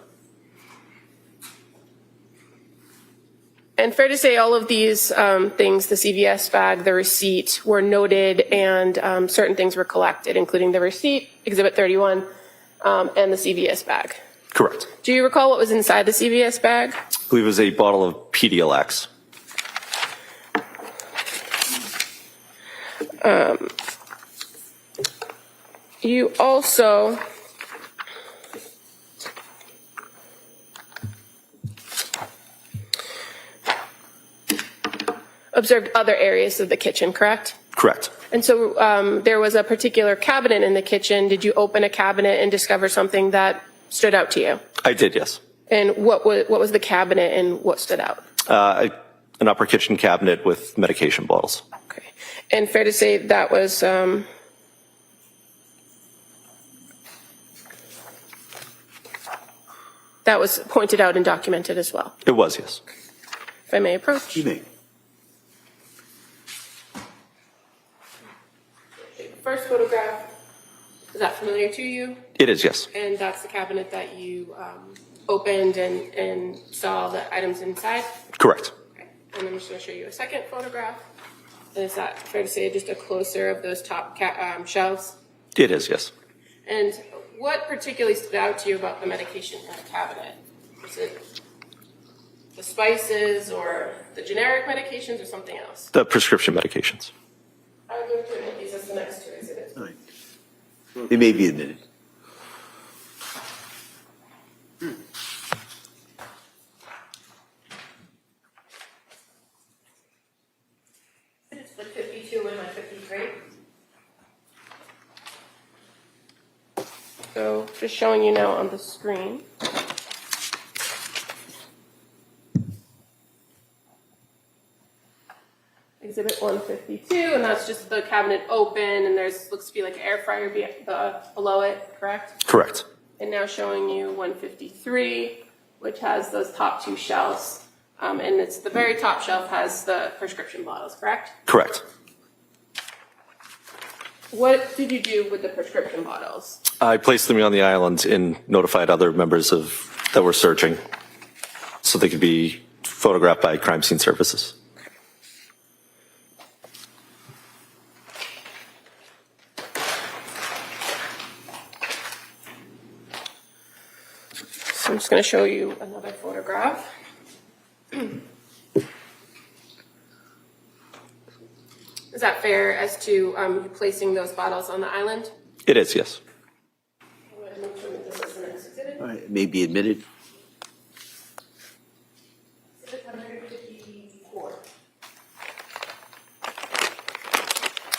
And fair to say all of these things, the CVS bag, the receipt, were noted and certain things were collected, including the receipt, exhibit 31, and the CVS bag. Correct. Do you recall what was inside the CVS bag? I believe it was a bottle of Pedialyte. You also observed other areas of the kitchen, correct? Correct. And so there was a particular cabinet in the kitchen. Did you open a cabinet and discover something that stood out to you? I did, yes. And what was the cabinet and what stood out? I An upper kitchen cabinet with medication bottles. Okay. And fair to say that was pointed out and documented as well. It was, yes. If I may approach. You may. First photograph, is that familiar to you? It is, yes. And that's the cabinet that you opened and saw the items inside? Correct. Okay. And I'm just going to show you a second photograph. And is that fair to say just a closer of those top shelves? It is, yes. And what particularly stood out to you about the medication in the cabinet? Was it the spices or the generic medications or something else? The prescription medications. I would move to admit these as the next two exhibits. All right. They may be admitted. It's the 52 and my 53. So just showing you now on the screen. Exhibit 152, and that's just the cabinet open, and there's looks to be like an air fryer below it, correct? Correct. And now showing you 153, which has those top two shelves, and it's the very top shelf has the prescription bottles, correct? Correct. What did you do with the prescription bottles? I placed them on the island and notified other members that were searching so they could be photographed by crime scene services. So I'm just going to show you another photograph. Is that fair as to you placing those bottles on the island? It is, yes. All right, it may be admitted.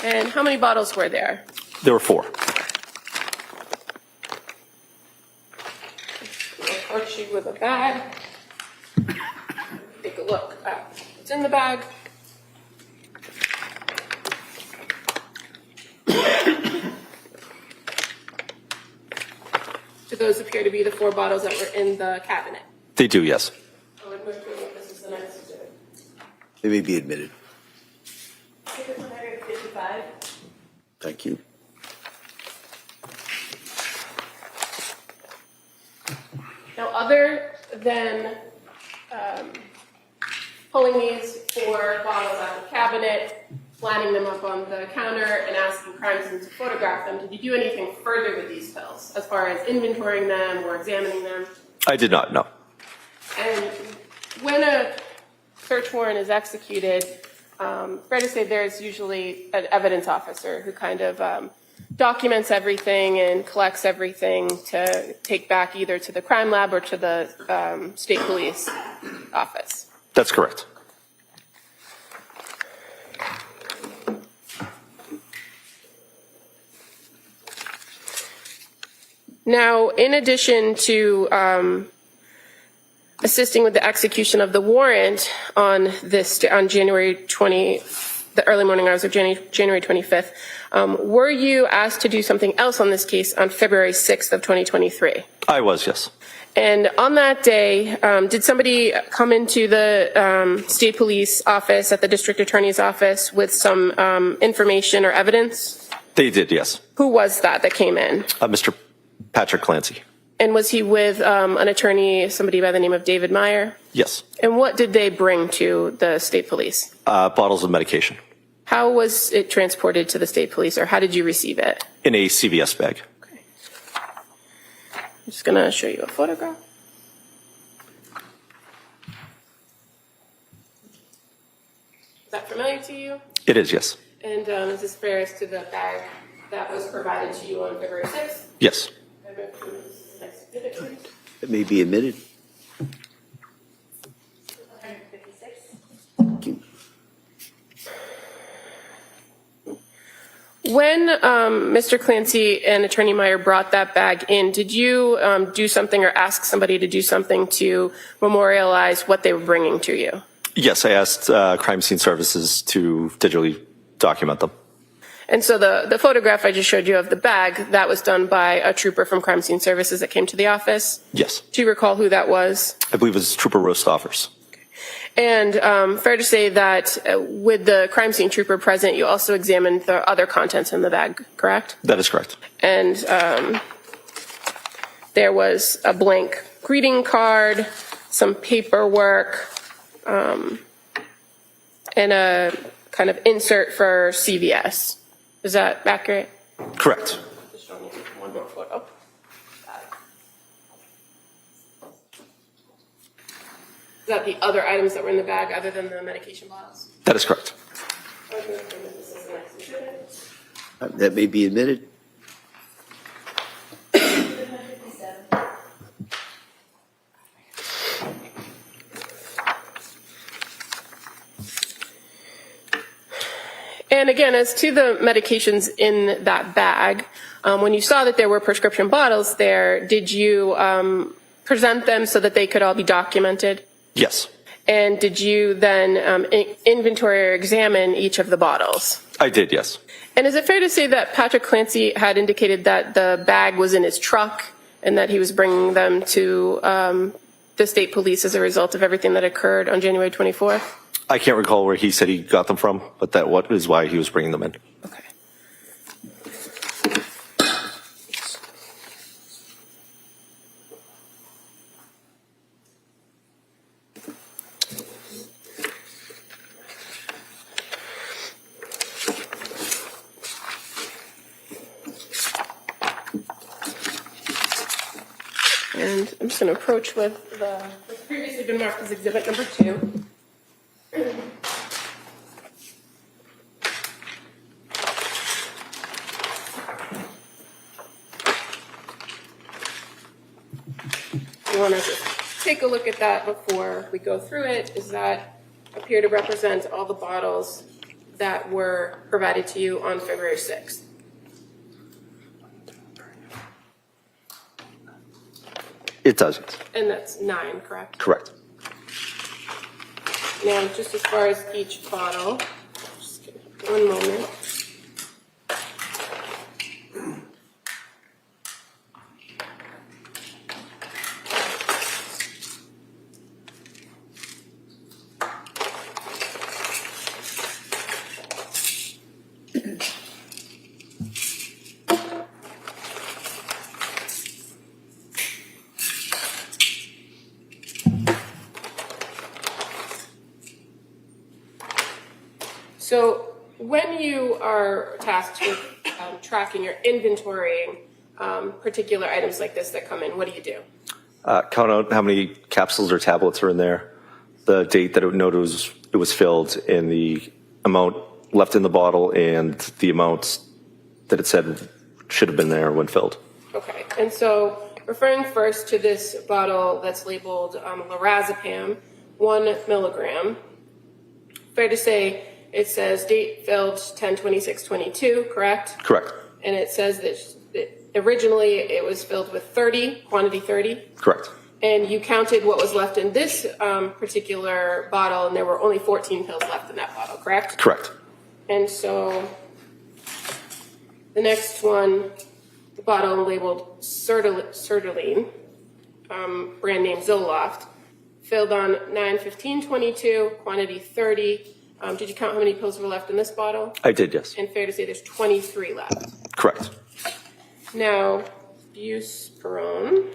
And how many bottles were there? There were 4. I'll approach you with a bag. Take a look at what's in the bag. Do those appear to be the 4 bottles that were in the cabinet? They do, yes. I would move to admit this is the next exhibit. They may be admitted. Exhibit 155. Thank you. Now, other than pulling these 4 bottles out of the cabinet, lining them up on the counter, and asking crime scenes to photograph them, did you do anything further with these pills, as far as inventorying them or examining them? I did not, no. And when a search warrant is executed, fair to say there's usually an evidence officer who kind of documents everything and collects everything to take back either to the crime lab or to the state police office. That's correct. Now, in addition to assisting with the execution of the warrant on January 20, the early morning hours of January 25th, were you asked to do something else on this case on February 6th of 2023? I was, yes. And on that day, did somebody come into the state police office at the district attorney's office with some information or evidence? They did, yes. Who was that came in? Mr. Patrick Clancy. And was he with an attorney, somebody by the name of David Meyer? Yes. And what did they bring to the state police? Bottles of medication. How was it transported to the state police, or how did you receive it? In a CVS bag. Okay. I'm just going to show you a photograph. Is that familiar to you? It is, yes. And is this fair as to the bag that was provided to you on February 6th? Yes. It may be admitted. 156. Thank you. When Mr. Clancy and Attorney Meyer brought that bag in, did you do something or ask somebody to do something to memorialize what they were bringing to you? Yes, I asked crime scene services to digitally document them. And so the photograph I just showed you of the bag, that was done by a trooper from crime scene services that came to the office? Yes. Do you recall who that was? I believe it was Trooper Rostoffers. And fair to say that with the crime scene trooper present, you also examined the other contents in the bag, correct? That is correct. And there was a blank greeting card, some paperwork, and a kind of insert for CVS. Is that accurate? Correct. Just showing you one more photo. Is that the other items that were in the bag other than the medication bottles? That is correct. That may be admitted. And again, as to the medications in that bag, when you saw that there were prescription bottles there, did you present them so that they could all be documented? Yes. And did you then inventory or examine each of the bottles? I did, yes. And is it fair to say that Patrick Clancy had indicated that the bag was in his truck and that he was bringing them to the state police as a result of everything that occurred on January 24th? I can't recall where he said he got them from, but that is why he was bringing them in. Okay. And I'm just going to approach with what's previously been marked as exhibit number 2. You want to take a look at that before we go through it. Does that appear to represent all the bottles that were provided to you on February 6th? It does. And that's 9, correct? Correct. Now, just as far as each bottle, just give me 1 moment. So when you are tasked with tracking or inventorying particular items like this that come in, what do you do? Count out how many capsules or tablets are in there, the date that it was filled, and the amount left in the bottle, and the amount that it said should have been there when filled. Okay. And so referring first to this bottle that's labeled lorazepam, 1 milligram, fair to say it says date filled 10/26/22, correct? Correct. And it says that originally it was filled with 30, quantity 30. Correct. And you counted what was left in this particular bottle, and there were only 14 pills left in that bottle, correct? Correct. And so the next one, the bottle labeled sertraline, brand name Zoloft, filled on 9/15/22, quantity 30. Did you count how many pills were left in this bottle? I did, yes. And fair to say there's 23 left. Correct. Now, buspirone.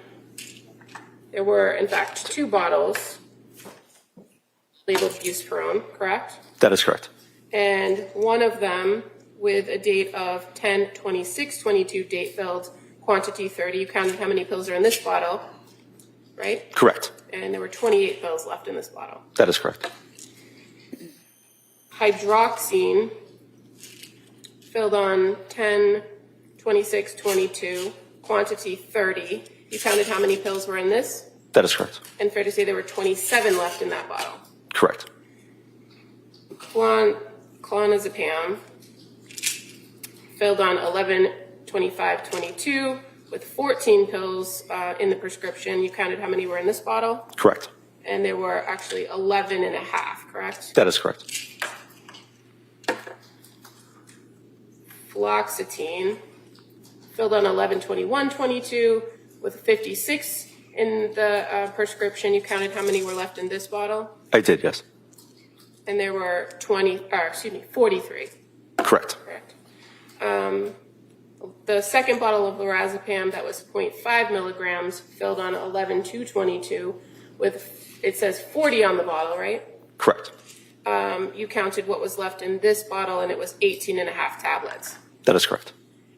There were, in fact, 2 bottles labeled buspirone, correct? That is correct. And one of them with a date of 10/26/22, date filled, quantity 30. You counted how many pills are in this bottle, right? Correct. And there were 28 pills left in this bottle. That is correct. Hydroxine, filled on 10/26/22, quantity 30. You counted how many pills were in this? That is correct. And fair to say there were 27 left in that bottle. Correct. Clonazepam, filled on 11/25/22 with 14 pills in the prescription. You counted how many were in this bottle? Correct. and there were actually 11 and a half, correct? That is correct. Fluoxetine filled on 11/21/22 with 56 in the prescription. You counted how many were left in this bottle? I did, yes. And there were 43. Correct. Correct. The second bottle of lorazepam that was 0.5 milligrams filled on 11/2/22 with, it says 40 on the bottle, right? Correct. You counted what was left in this bottle and it was 18 and a half tablets. That is correct.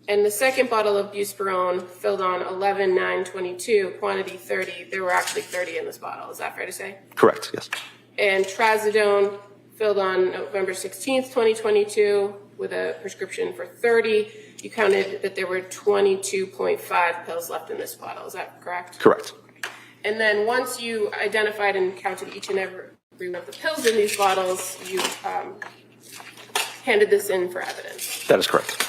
And the second bottle of buspirone filled on 11/9/22, quantity 30. There were actually 30 in this bottle. Is that fair to say? Correct, yes. And trazodone filled on November 16th, 2022, with a prescription for 30. You counted that there were 22.5 pills left in this bottle. Is that correct? Correct. And then once you identified and counted each and every one of the pills in these bottles, you handed this in for evidence. That is correct.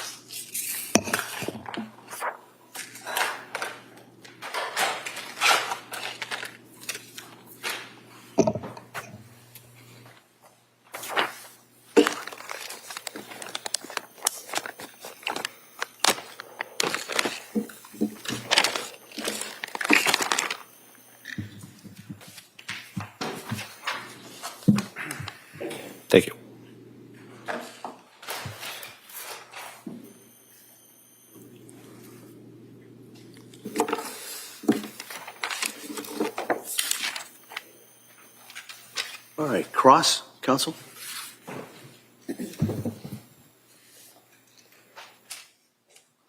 Thank you. All right, cross, counsel?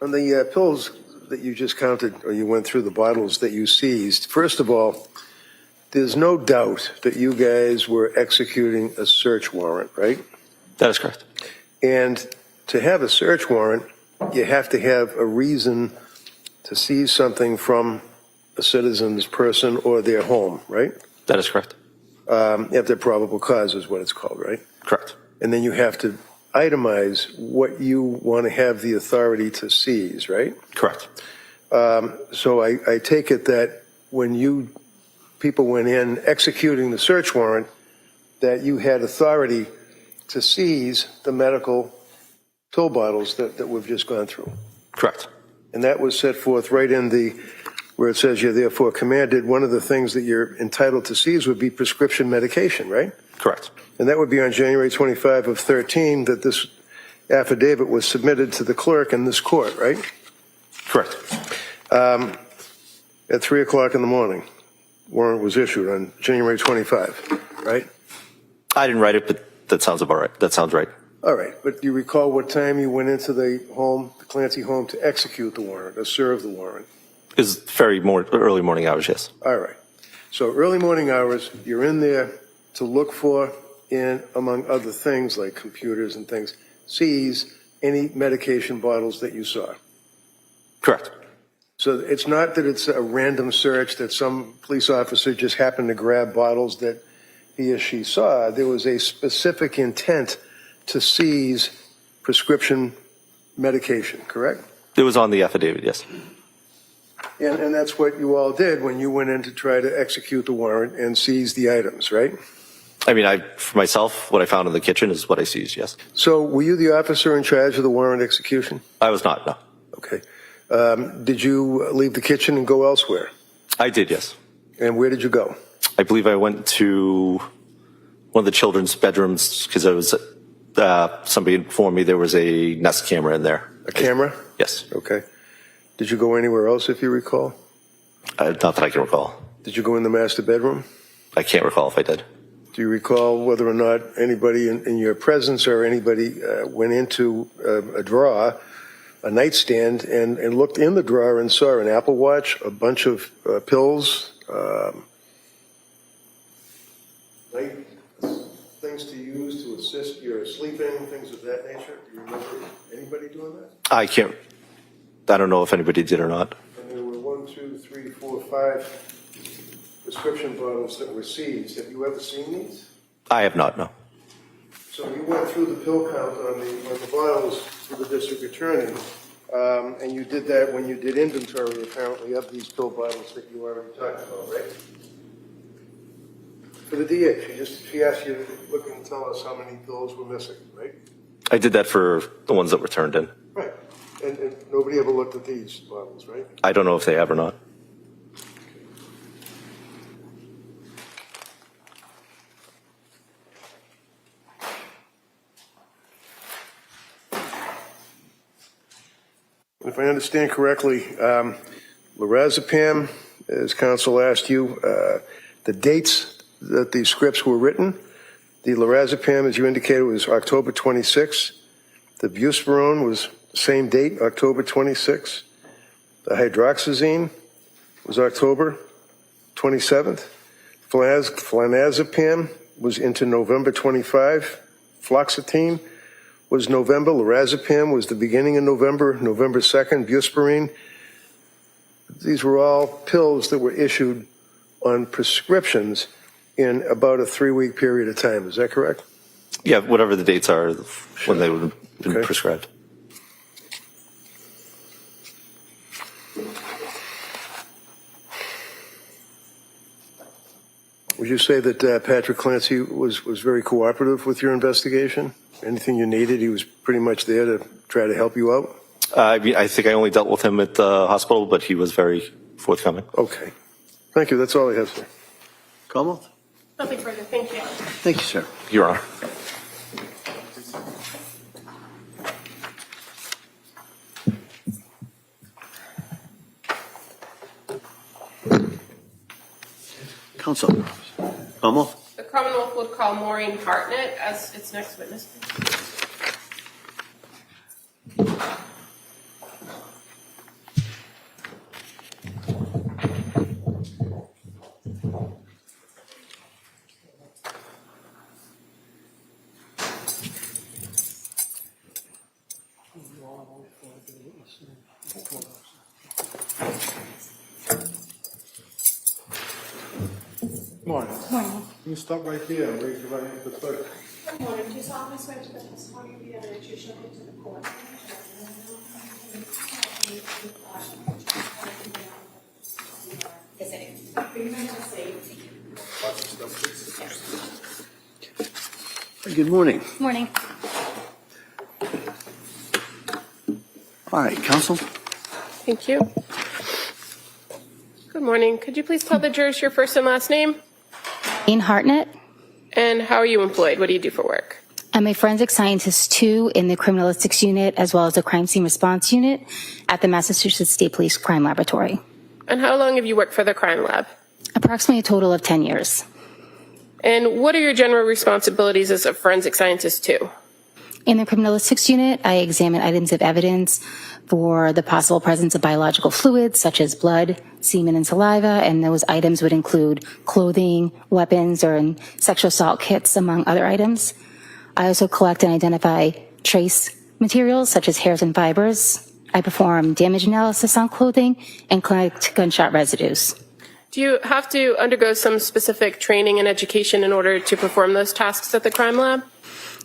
On the pills that you just counted, or you went through the bottles that you seized, first of all, there's no doubt that you guys were executing a search warrant, right? That is correct. And to have a search warrant, you have to have a reason to seize something from a citizen's person or their home, right? That is correct. You have to have probable cause is what it's called, right? Correct. And then you have to itemize what you want to have the authority to seize, right? Correct. So I take it that when people went in executing the search warrant, that you had authority to seize the medical pill bottles that we've just gone through. Correct. And that was set forth right in where it says you're therefore commanded. One of the things that you're entitled to seize would be prescription medication, right? Correct. And that would be on January 25 of 13 that this affidavit was submitted to the clerk in this court, right? Correct. At 3 o'clock in the morning, warrant was issued on January 25, right? I didn't write it, but that sounds about right. That sounds right. All right, but do you recall what time you went into the Clancy home to execute the warrant, or serve the warrant? It was very early morning hours, yes. All right. So early morning hours, you're in there to look for, and among other things like computers and things, seize any medication bottles that you saw. Correct. So it's not that it's a random search that some police officer just happened to grab bottles that he or she saw. There was a specific intent to seize prescription medication, correct? It was on the affidavit, yes. And that's what you all did when you went in to try to execute the warrant and seize the items, right? I mean, for myself, what I found in the kitchen is what I seized, yes. So were you the officer in charge of the warrant execution? I was not, no. Okay. Did you leave the kitchen and go elsewhere? I did, yes. And where did you go? I believe I went to one of the children's bedrooms because I was, somebody informed me there was a Nest camera in there. A camera? Yes. Okay. Did you go anywhere else, if you recall? Not that I can recall. Did you go in the master bedroom? I can't recall if I did. Do you recall whether or not anybody in your presence or anybody went into a drawer, a nightstand, and looked in the drawer and saw an Apple Watch, a bunch of pills, things to use to assist your sleeping, things of that nature? Do you remember anybody doing that? I don't know if anybody did or not. And there were 1, 2, 3, 4, 5 prescription bottles that were seized. Have you ever seen these? I have not, no. So you went through the pill count on the bottles for the district attorney, and you did that when you did inventory, apparently, of these pill bottles that you already talked about, right? For the DA, she asked you to look and tell us how many pills were missing, right? I did that for the ones that were turned in. Right. And nobody ever looked at these bottles, right? I don't know if they have or not. If I understand correctly, lorazepam, as counsel asked you, the dates that these scripts were written, the lorazepam, as you indicated, was October 26. The buspirone was the same date, October 26. The hydroxyzine was October 27th. Flanazepam was into November 25. Fluoxetine was November. Lorazepam was the beginning of November, November 2nd. Buspirone. These were all pills that were issued on prescriptions in about a 3-week period of time. Is that correct? Yeah, whatever the dates are when they would have been Okay. prescribed. Would you say that Patrick Clancy was very cooperative with your investigation? Anything you needed, he was pretty much there to try to help you out? I think I only dealt with him at the hospital, but he was very forthcoming. Okay. Thank you. That's all I have, sir. Commonwealth? Nothing further. Thank you. Thank you, sir. Your Honor. Counsel. Commonwealth? The Commonwealth would call Maureen Hartnett as its next witness. Morning. Morning. You stop right here and raise your right hand for the clerk. Good morning. Do you solemnly swear to the testimony of the evidence you shall give to the court? Yes, I do. Good morning. Morning. All right, counsel. Thank you. Good morning. Could you please tell the jurors your first and last name? In Hartnett. And how are you employed? What do you do for work? I'm a forensic scientist too in the criminalistics unit as well as the crime scene response unit at the Massachusetts State Police Crime Laboratory. And how long have you worked for the crime lab? Approximately a total of 10 years. And what are your general responsibilities as a forensic scientist too? In the criminalistics unit, I examine items of evidence for the possible presence of biological fluids such as blood, semen, and saliva, and those items would include clothing, weapons, or sexual assault kits, among other items. I also collect and identify trace materials such as hairs and fibers. I perform damage analysis on clothing and collect gunshot residues. Do you have to undergo some specific training and education in order to perform those tasks at the crime lab?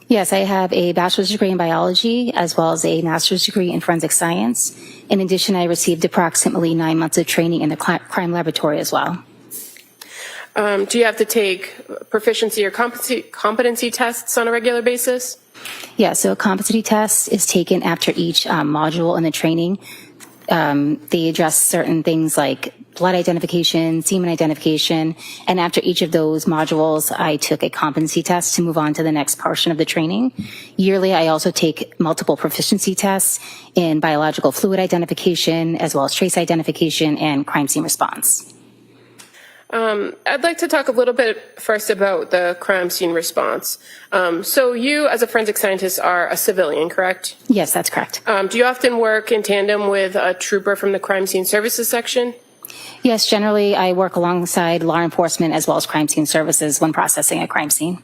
Yes, I have a bachelor's degree in biology as well as a master's degree in forensic science. In addition, I received approximately 9 months of training in the crime laboratory as well. Do you have to take proficiency or competency tests on a regular basis? Yeah, so a competency test is taken after each module in the training. They address certain things like blood identification, semen identification, and after each of those modules, I took a competency test to move on to the next portion of the training. Yearly, I also take multiple proficiency tests in biological fluid identification, as well as trace identification and crime scene response. I'd like to talk a little bit first about the crime scene response. So you, as a forensic scientist, are a civilian, correct? Yes, that's correct. Do you often work in tandem with a trooper from the crime scene services section? Yes, generally I work alongside law enforcement as well as crime scene services when processing a crime scene.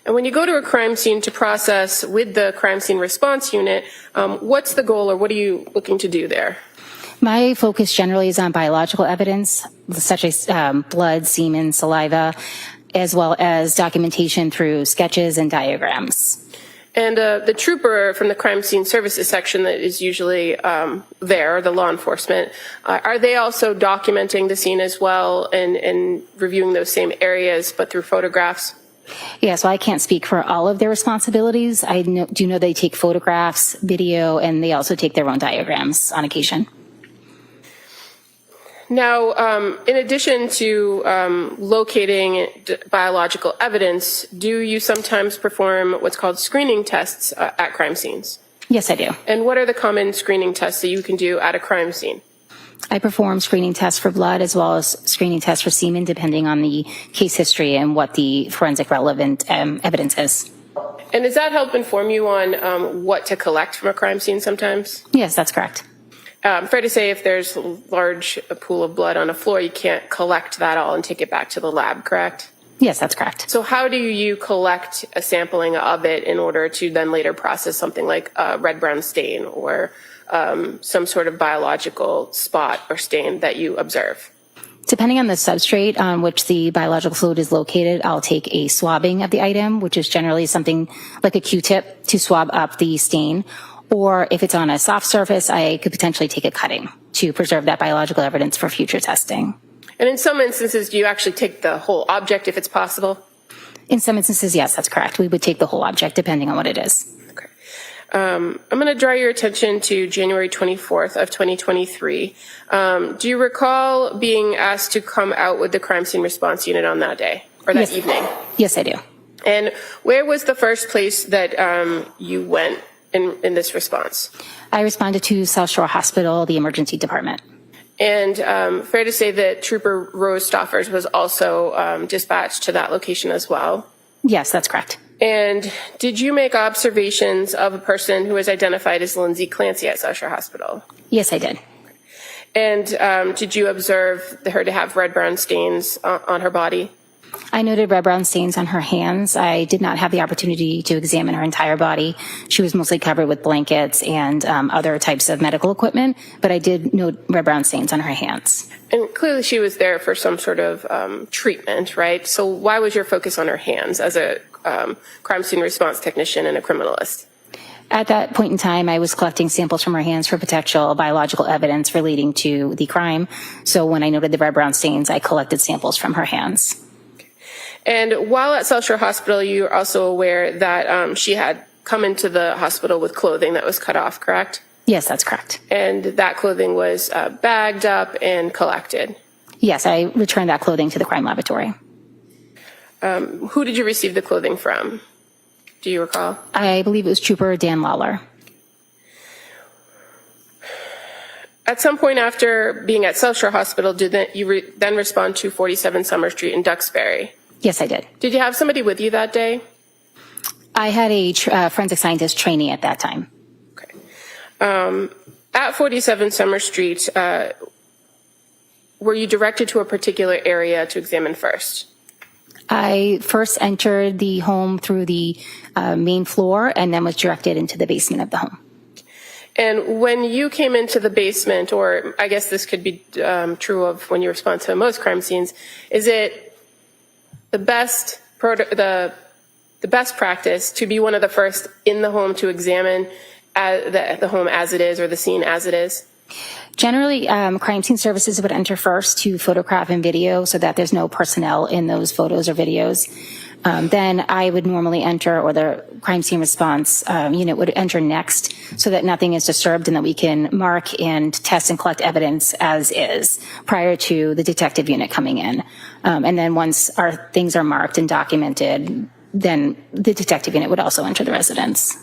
And when you go to a crime scene to process with the crime scene response unit, what's the goal or what are you looking to do there? My focus generally is on biological evidence, such as blood, semen, saliva, as well as documentation through sketches and diagrams. And the trooper from the crime scene services section that is usually there, the law enforcement, are they also documenting the scene as well and reviewing those same areas but through photographs? Yeah, so I can't speak for all of their responsibilities. I do know they take photographs, video, and they also take their own diagrams on occasion. Now, in addition to locating biological evidence, do you sometimes perform what's called screening tests at crime scenes? Yes, I do. And what are the common screening tests that you can do at a crime scene? I perform screening tests for blood as well as screening tests for semen, depending on the case history and what the forensic relevant evidence is. And does that help inform you on what to collect from a crime scene sometimes? Yes, that's correct. Fair to say if there's a large pool of blood on a floor, you can't collect that all and take it back to the lab, correct? Yes, that's correct. So how do you collect a sampling of it in order to then later process something like a red-brown stain or some sort of biological spot or stain that you observe? Depending on the substrate on which the biological fluid is located, I'll take a swabbing of the item, which is generally something like a Q-tip to swab up the stain. Or if it's on a soft surface, I could potentially take a cutting to preserve that biological evidence for future testing. And in some instances, do you actually take the whole object if it's possible? In some instances, yes, that's correct. We would take the whole object depending on what it is. Okay. I'm going to draw your attention to January 24th of 2023. Do you recall being asked to come out with the crime scene response unit on that day or that evening? Yes, I do. And where was the first place that you went in this response? I responded to South Shore Hospital, the emergency department. And fair to say that Trooper Rose Stoffers was also dispatched to that location as well? Yes, that's correct. And did you make observations of a person who was identified as Lindsay Clancy at South Shore Hospital? Yes, I did. And did you observe her to have red-brown stains on her body? I noted red-brown stains on her hands. I did not have the opportunity to examine her entire body. She was mostly covered with blankets and other types of medical equipment, but I did note red-brown stains on her hands. And clearly she was there for some sort of treatment, right? So why was your focus on her hands as a crime scene response technician and a criminalist? At that point in time, I was collecting samples from her hands for potential biological evidence relating to the crime. So when I noted the red-brown stains, I collected samples from her hands. And while at South Shore Hospital, you're also aware that she had come into the hospital with clothing that was cut off, correct? Yes, that's correct. And that clothing was bagged up and collected? Yes, I returned that clothing to the crime laboratory. Who did you receive the clothing from? Do you recall? I believe it was Trooper Dan Lawler. At some point after being at South Shore Hospital, did you then respond to 47 Summer Street in Duxbury? Yes, I did. Did you have somebody with you that day? I had a forensic scientist trainee at that time. Okay. At 47 Summer Street, were you directed to a particular area to examine first? I first entered the home through the main floor and then was directed into the basement of the home. And when you came into the basement, or I guess this could be true of when you respond to most crime scenes, is it the best practice to be one of the first in the home to examine the home as it is or the scene as it is? Generally, crime scene services would enter first to photograph and video so that there's no personnel in those photos or videos. Then I would normally enter, or the crime scene response unit would enter next so that nothing is disturbed and that we can mark and test and collect evidence as is prior to the detective unit coming in. And then once our things are marked and documented, then the detective unit would also enter the residence.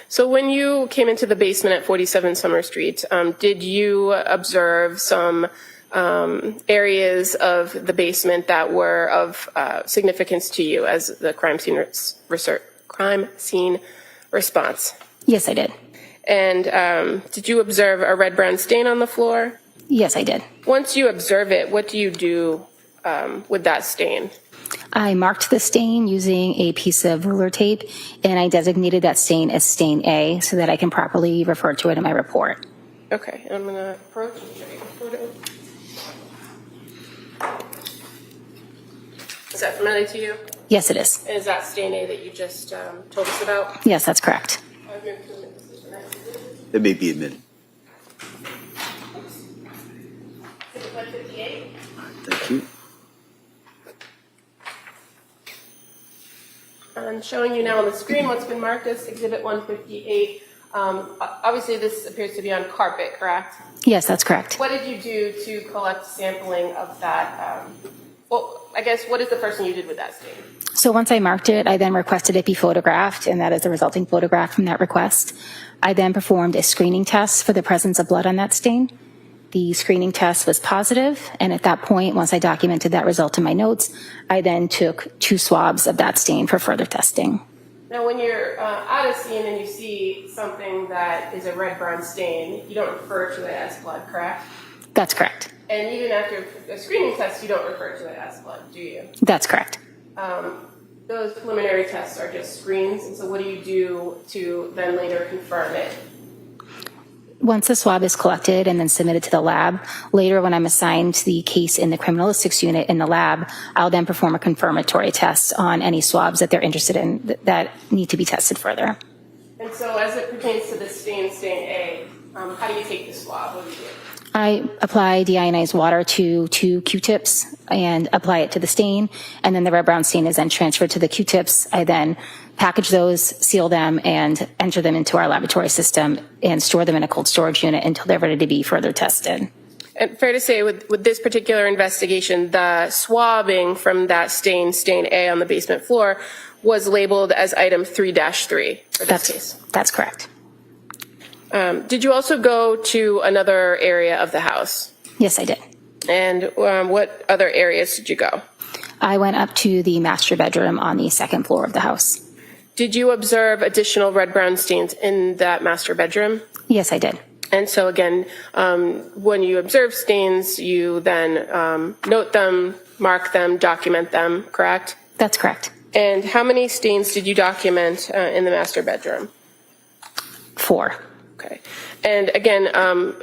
So when you came into the basement at 47 Summer Street, did you observe some areas of the basement that were of significance to you as the crime scene response? Yes, I did. And did you observe a red-brown stain on the floor? Yes, I did. Once you observe it, what do you do with that stain? I marked the stain using a piece of ruler tape, and I designated that stain as stain A so that I can properly refer to it in my report. Okay, I'm going to approach and show you the photo. Is that familiar to you? Yes, it is. And is that stain A that you just told us about? Yes, that's correct. I've moved to admit this is the next exhibit. That may be admitted. Exhibit 158. Thank you. I'm showing you now on the screen what's been marked as Exhibit 158. Obviously, this appears to be on carpet, correct? Yes, that's correct. What did you do to collect sampling of that? Well, I guess, what is the first thing you did with that stain? So once I marked it, I then requested it be photographed, and that is the resulting photograph from that request. I then performed a screening test for the presence of blood on that stain. The screening test was positive, and at that point, once I documented that result in my notes, I then took 2 swabs of that stain for further testing. Now, when you're at a scene and you see something that is a red-brown stain, you don't refer to it as blood, correct? That's correct. And even after a screening test, you don't refer to it as blood, do you? That's correct. Those preliminary tests are just screens, and so what do you do to then later confirm it? Once the swab is collected and then submitted to the lab, later when I'm assigned the case in the criminalistics unit in the lab, I'll then perform a confirmatory test on any swabs that they're interested in that need to be tested further. And so as it pertains to the stain A, how do you take the swab? What do you do? I apply deionized water to 2 Q-tips and apply it to the stain, and then the red-brown stain is then transferred to the Q-tips. I then package those, seal them, and enter them into our laboratory system and store them in a cold storage unit until they're ready to be further tested. And fair to say, with this particular investigation, the swabbing from that stain A on the basement floor, was labeled as item 3-3 for this case. That's correct. Did you also go to another area of the house? Yes, I did. And what other areas did you go? I went up to the master bedroom on the 2nd floor of the house. Did you observe additional red-brown stains in that master bedroom? Yes, I did. And so again, when you observe stains, you then note them, mark them, document them, correct? That's correct. And how many stains did you document in the master bedroom? 4. Okay. And again,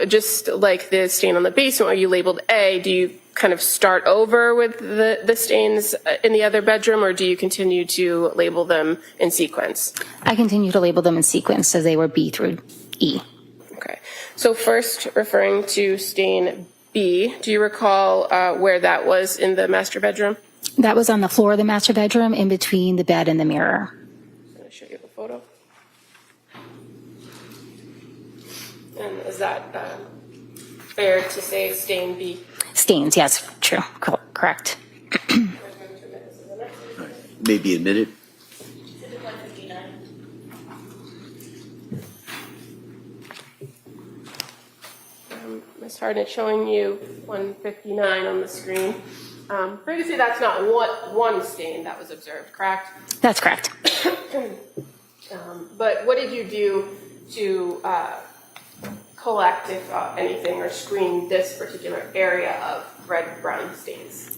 just like the stain on the basement where you labeled A, do you kind of start over with the stains in the other bedroom, or do you continue to label them in sequence? I continue to label them in sequence, so they were B through E. Okay. So first, referring to stain B, do you recall where that was in the master bedroom? That was on the floor of the master bedroom in between the bed and the mirror. I'm going to show you the photo. And is that fair to say stain B? Stains, yes, true, correct. May be admitted. Ms. Hardin, showing you 159 on the screen. Fair to say that's not one stain that was observed, correct? That's correct. But what did you do to collect, if anything, or screen this particular area of red-brown stains?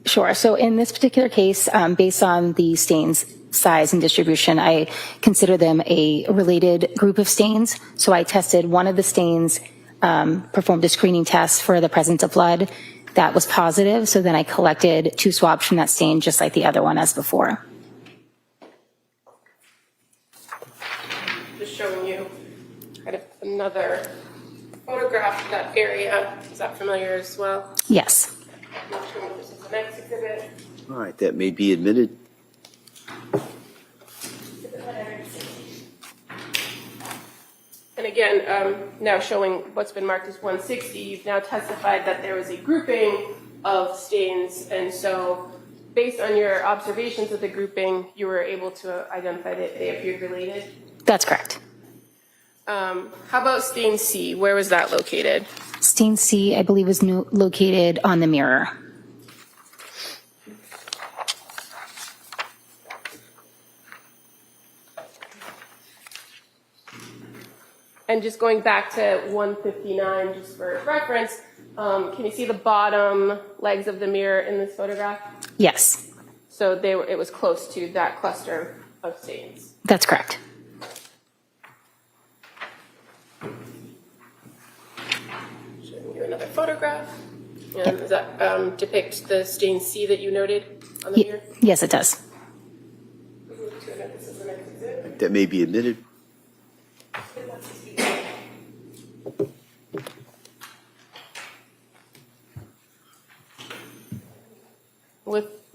Sure. So in this particular case, based on the stains size and distribution, I consider them a related group of stains. So I tested one of the stains, performed a screening test for the presence of blood. That was positive. So then I collected 2 swabs from that stain, just like the other one as before. Just showing you kind of another photograph of that area. Is that familiar as well? Yes. I'm not sure if this is the next exhibit. All right, that may be admitted. And again, now showing what's been marked as 160, you've now testified that there was a grouping of stains, and so based on your observations of the grouping, you were able to identify that they appeared related? That's correct. How about stain C? Where was that located? Stain C, I believe, was located on the mirror. And just going back to 159, just for reference, can you see the bottom legs of the mirror in this photograph? Yes. So it was close to that cluster of stains. That's correct. Showing you another photograph. And does that depict the stain C that you noted on the mirror? Yes, it does. That may be admitted.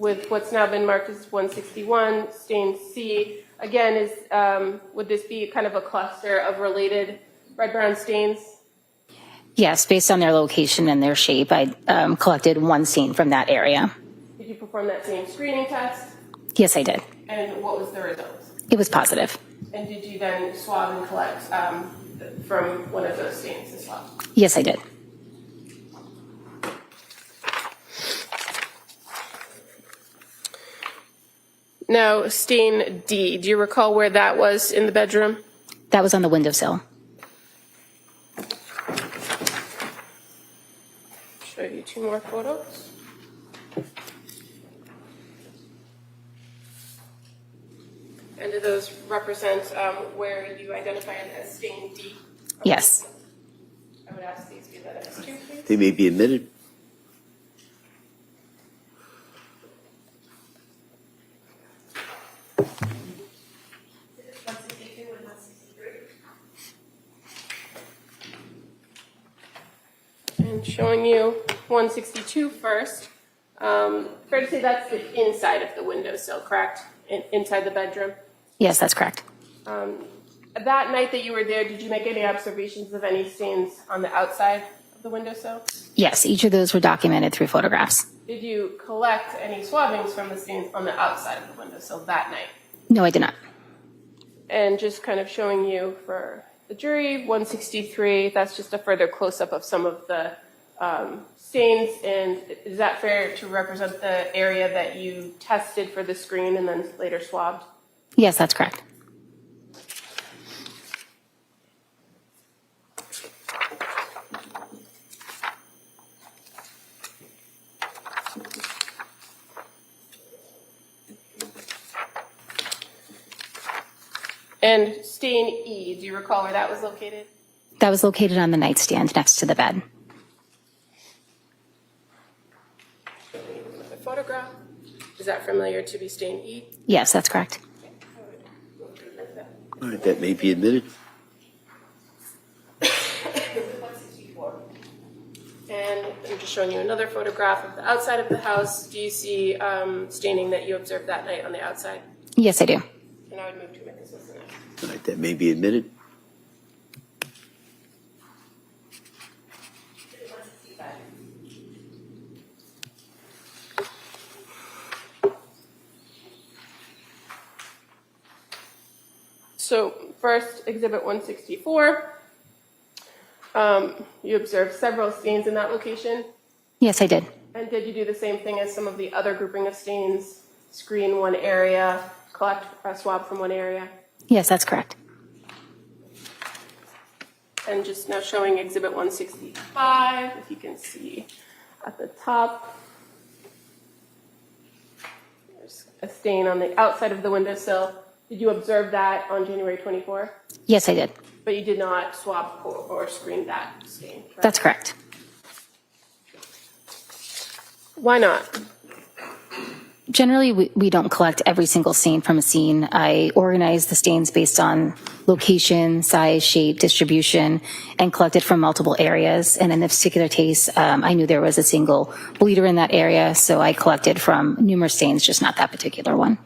With what's now been marked as 161, stain C, again, is would this be kind of a cluster of related red-brown stains? Yes, based on their location and their shape, I collected one stain from that area. Did you perform that same screening test? Yes, I did. And what was the result? It was positive. And did you then swab and collect from one of those stains as well? Yes, I did. Now, stain D, do you recall where that was in the bedroom? That was on the windowsill. Show you two more photos. And do those represent where you identified as stain D? Yes. I would ask these be that as two, please. They may be admitted. And showing you 162 first. Fair to say that's the inside of the windowsill, correct? Inside the bedroom. Yes, that's correct. That night that you were there, did you make any observations of any stains on the outside of the windowsill? Yes, each of those were documented through photographs. Did you collect any swabbings from the stains on the outside of the windowsill that night? No, I did not. And just kind of showing you for the jury, 163, that's just a further close-up of some of the stains. And is that fair to represent the area that you tested for the screen and then later swabbed? Yes, that's correct. And stain E, do you recall where that was located? That was located on the nightstand next to the bed. The photograph, is that familiar to be stain E? Yes, that's correct. All right, that may be admitted. And I'm just showing you another photograph of the outside of the house. Do you see staining that you observed that night on the outside? Yes, I do. And I would move to make this list next. All right, that may be admitted. So first, Exhibit 164. You observed several stains in that location. Yes, I did. And did you do the same thing as some of the other grouping of stains? Screen one area, collect a swab from one area? Yes, that's correct. And just now showing Exhibit 165, if you can see at the top. There's a stain on the outside of the windowsill. Did you observe that on January 24? Yes, I did. But you did not swab or screen that stain, correct? That's correct. Why not? Generally, we don't collect every single stain from a scene. I organize the stains based on location, size, shape, distribution, and collected from multiple areas. And in this particular case, I knew there was a single bleeder in that area, so I collected from numerous stains, just not that particular one.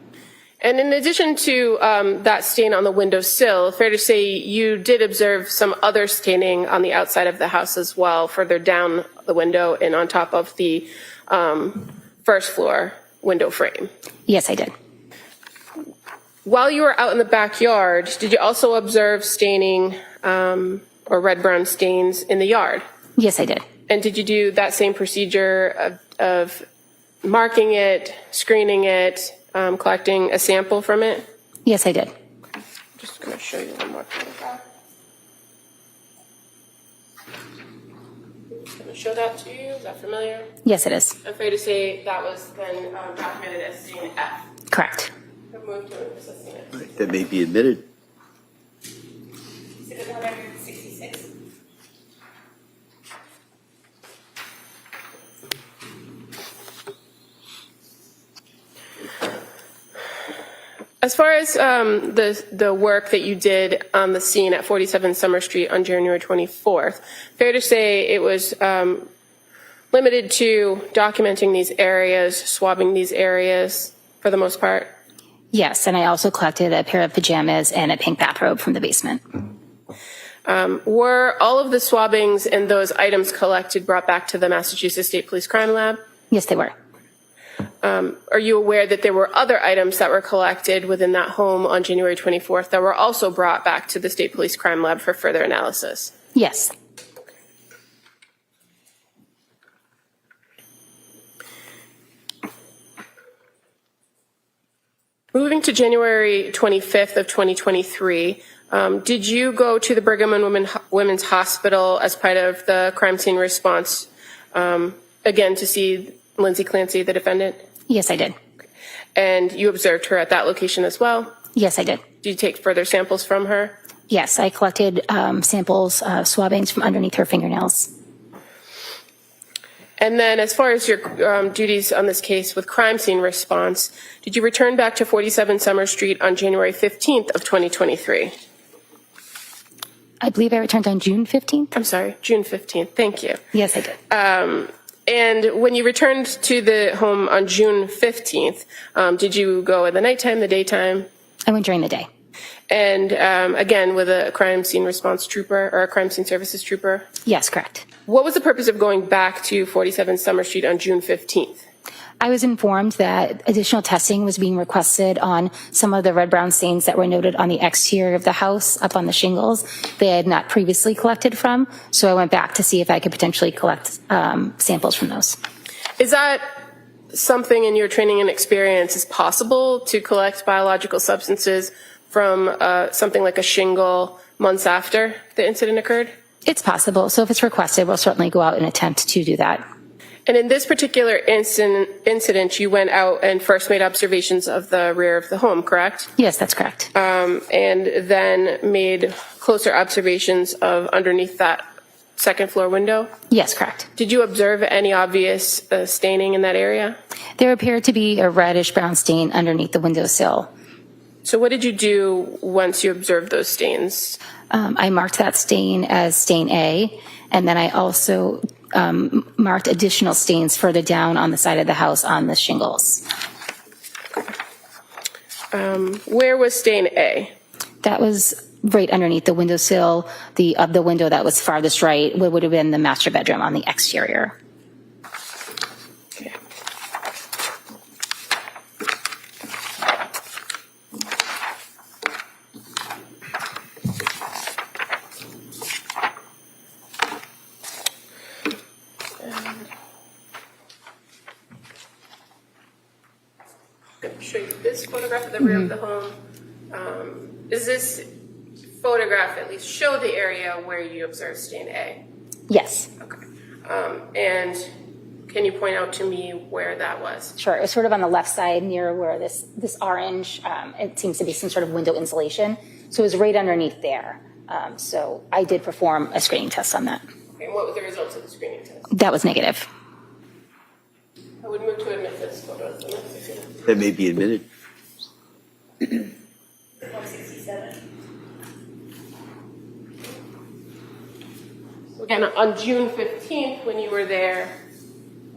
And in addition to that stain on the windowsill, fair to say you did observe some other staining on the outside of the house as well, further down the window and on top of the first floor window frame. Yes, I did. While you were out in the backyard, did you also observe staining or red-brown stains in the yard? Yes, I did. And did you do that same procedure of marking it, screening it, collecting a sample from it? Yes, I did. I'm just going to show you one more photograph. I'm just going to show that to you. Is that familiar? Yes, it is. I'm afraid to say that was then documented as stain F. Correct. Move to assisting it. All right, that may be admitted. Exhibit 166. As far as the work that you did on the scene at 47 Summer Street on January 24th, fair to say it was limited to documenting these areas, swabbing these areas for the most part? Yes, and I also collected a pair of pajamas and a pink bathrobe from the basement. Were all of the swabbings and those items collected brought back to the Massachusetts State Police Crime Lab? Yes, they were. Are you aware that there were other items that were collected within that home on January 24th that were also brought back to the State Police Crime Lab for further analysis? Yes. Moving to January 25th of 2023, did you go to the Brigham and Women's Hospital as part of the crime scene response, again, to see Lindsay Clancy, the defendant? Yes, I did. And you observed her at that location as well? Yes, I did. Did you take further samples from her? Yes, I collected samples, swabbings from underneath her fingernails. And then as far as your duties on this case with crime scene response, did you return back to 47 Summer Street on January 15th of 2023? I believe I returned on June 15th. I'm sorry, June 15th. Thank you. Yes, I did. And when you returned to the home on June 15th, did you go in the nighttime, the daytime? I went during the day. And again, with a crime scene response trooper or a crime scene services trooper? Yes, correct. What was the purpose of going back to 47 Summer Street on June 15th? I was informed that additional testing was being requested on some of the red-brown stains that were noted on the exterior of the house up on the shingles they had not previously collected from. So I went back to see if I could potentially collect samples from those. Is that something in your training and experience is possible to collect biological substances from something like a shingle months after the incident occurred? It's possible. So if it's requested, we'll certainly go out and attempt to do that. And in this particular incident, you went out and first made observations of the rear of the home, correct? Yes, that's correct. And then made closer observations of underneath that second floor window? Yes, correct. Did you observe any obvious staining in that area? There appeared to be a reddish-brown stain underneath the windowsill. So what did you do once you observed those stains? I marked that stain as stain A, and then I also marked additional stains further down on the side of the house on the shingles. Where was stain A? That was right underneath the windowsill, of the window that was farthest right, what would have been the master bedroom on the exterior. Okay. I'm going to show you this photograph of the rear of the home. Does this photograph at least show the area where you observed stain A? Yes. Okay. And can you point out to me where that was? Sure. It was sort of on the left side near where this orange, it seems to be some sort of window insulation. So it was right underneath there. So I did perform a screening test on that. Okay, and what were the results of the screening test? That was negative. I would move to admit this photo. That may be admitted. 167. Again, on June 15th, when you were there,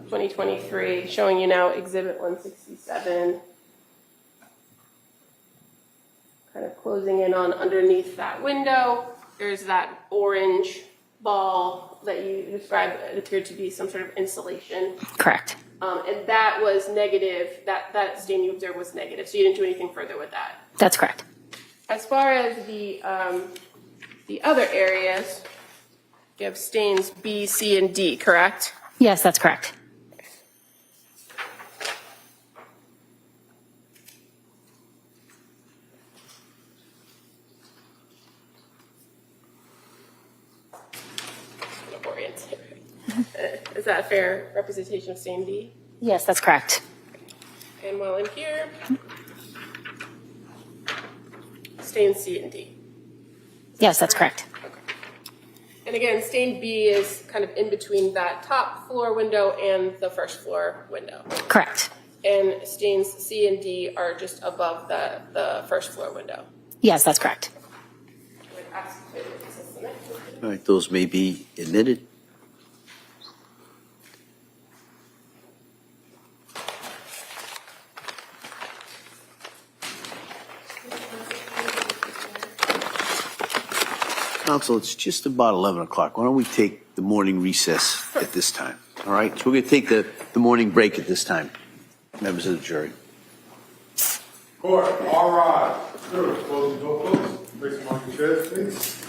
2023, showing you now Exhibit 167, kind of closing in on underneath that window. There's that orange ball that you described. It appeared to be some sort of insulation. Correct. And that was negative. That stain you observed was negative. So you didn't do anything further with that. That's correct. As far as the other areas, you have stains B, C, and D, correct? Yes, that's correct. Is that a fair representation of stain D? Yes, that's correct. And while I'm here, stain C and D. Yes, that's correct. Okay. And again, stain B is kind of in between that top floor window and the first floor window. Correct. And stains C and D are just above the first floor window. Yes, that's correct. I would ask if it exists the next one. All right, those may be admitted. Council, it's just about 11 o'clock. Why don't we take the morning recess at this time? All right, so we're going to take the morning break at this time, members of the jury. Court, all rise. Sure, close the door, please. Place them on your chairs, please.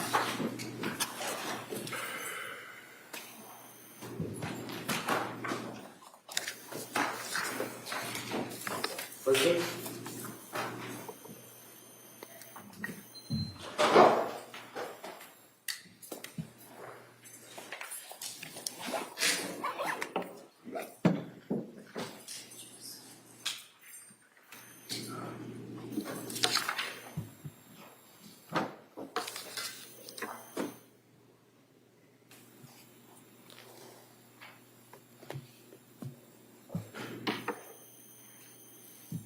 Place it.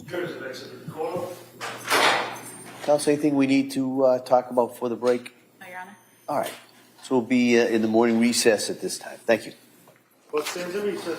Here's the exit of the corner. Council, anything we need to talk about for the break? No, Your Honor. All right, so we'll be in the morning recess at this time. Thank you. What stands in recess?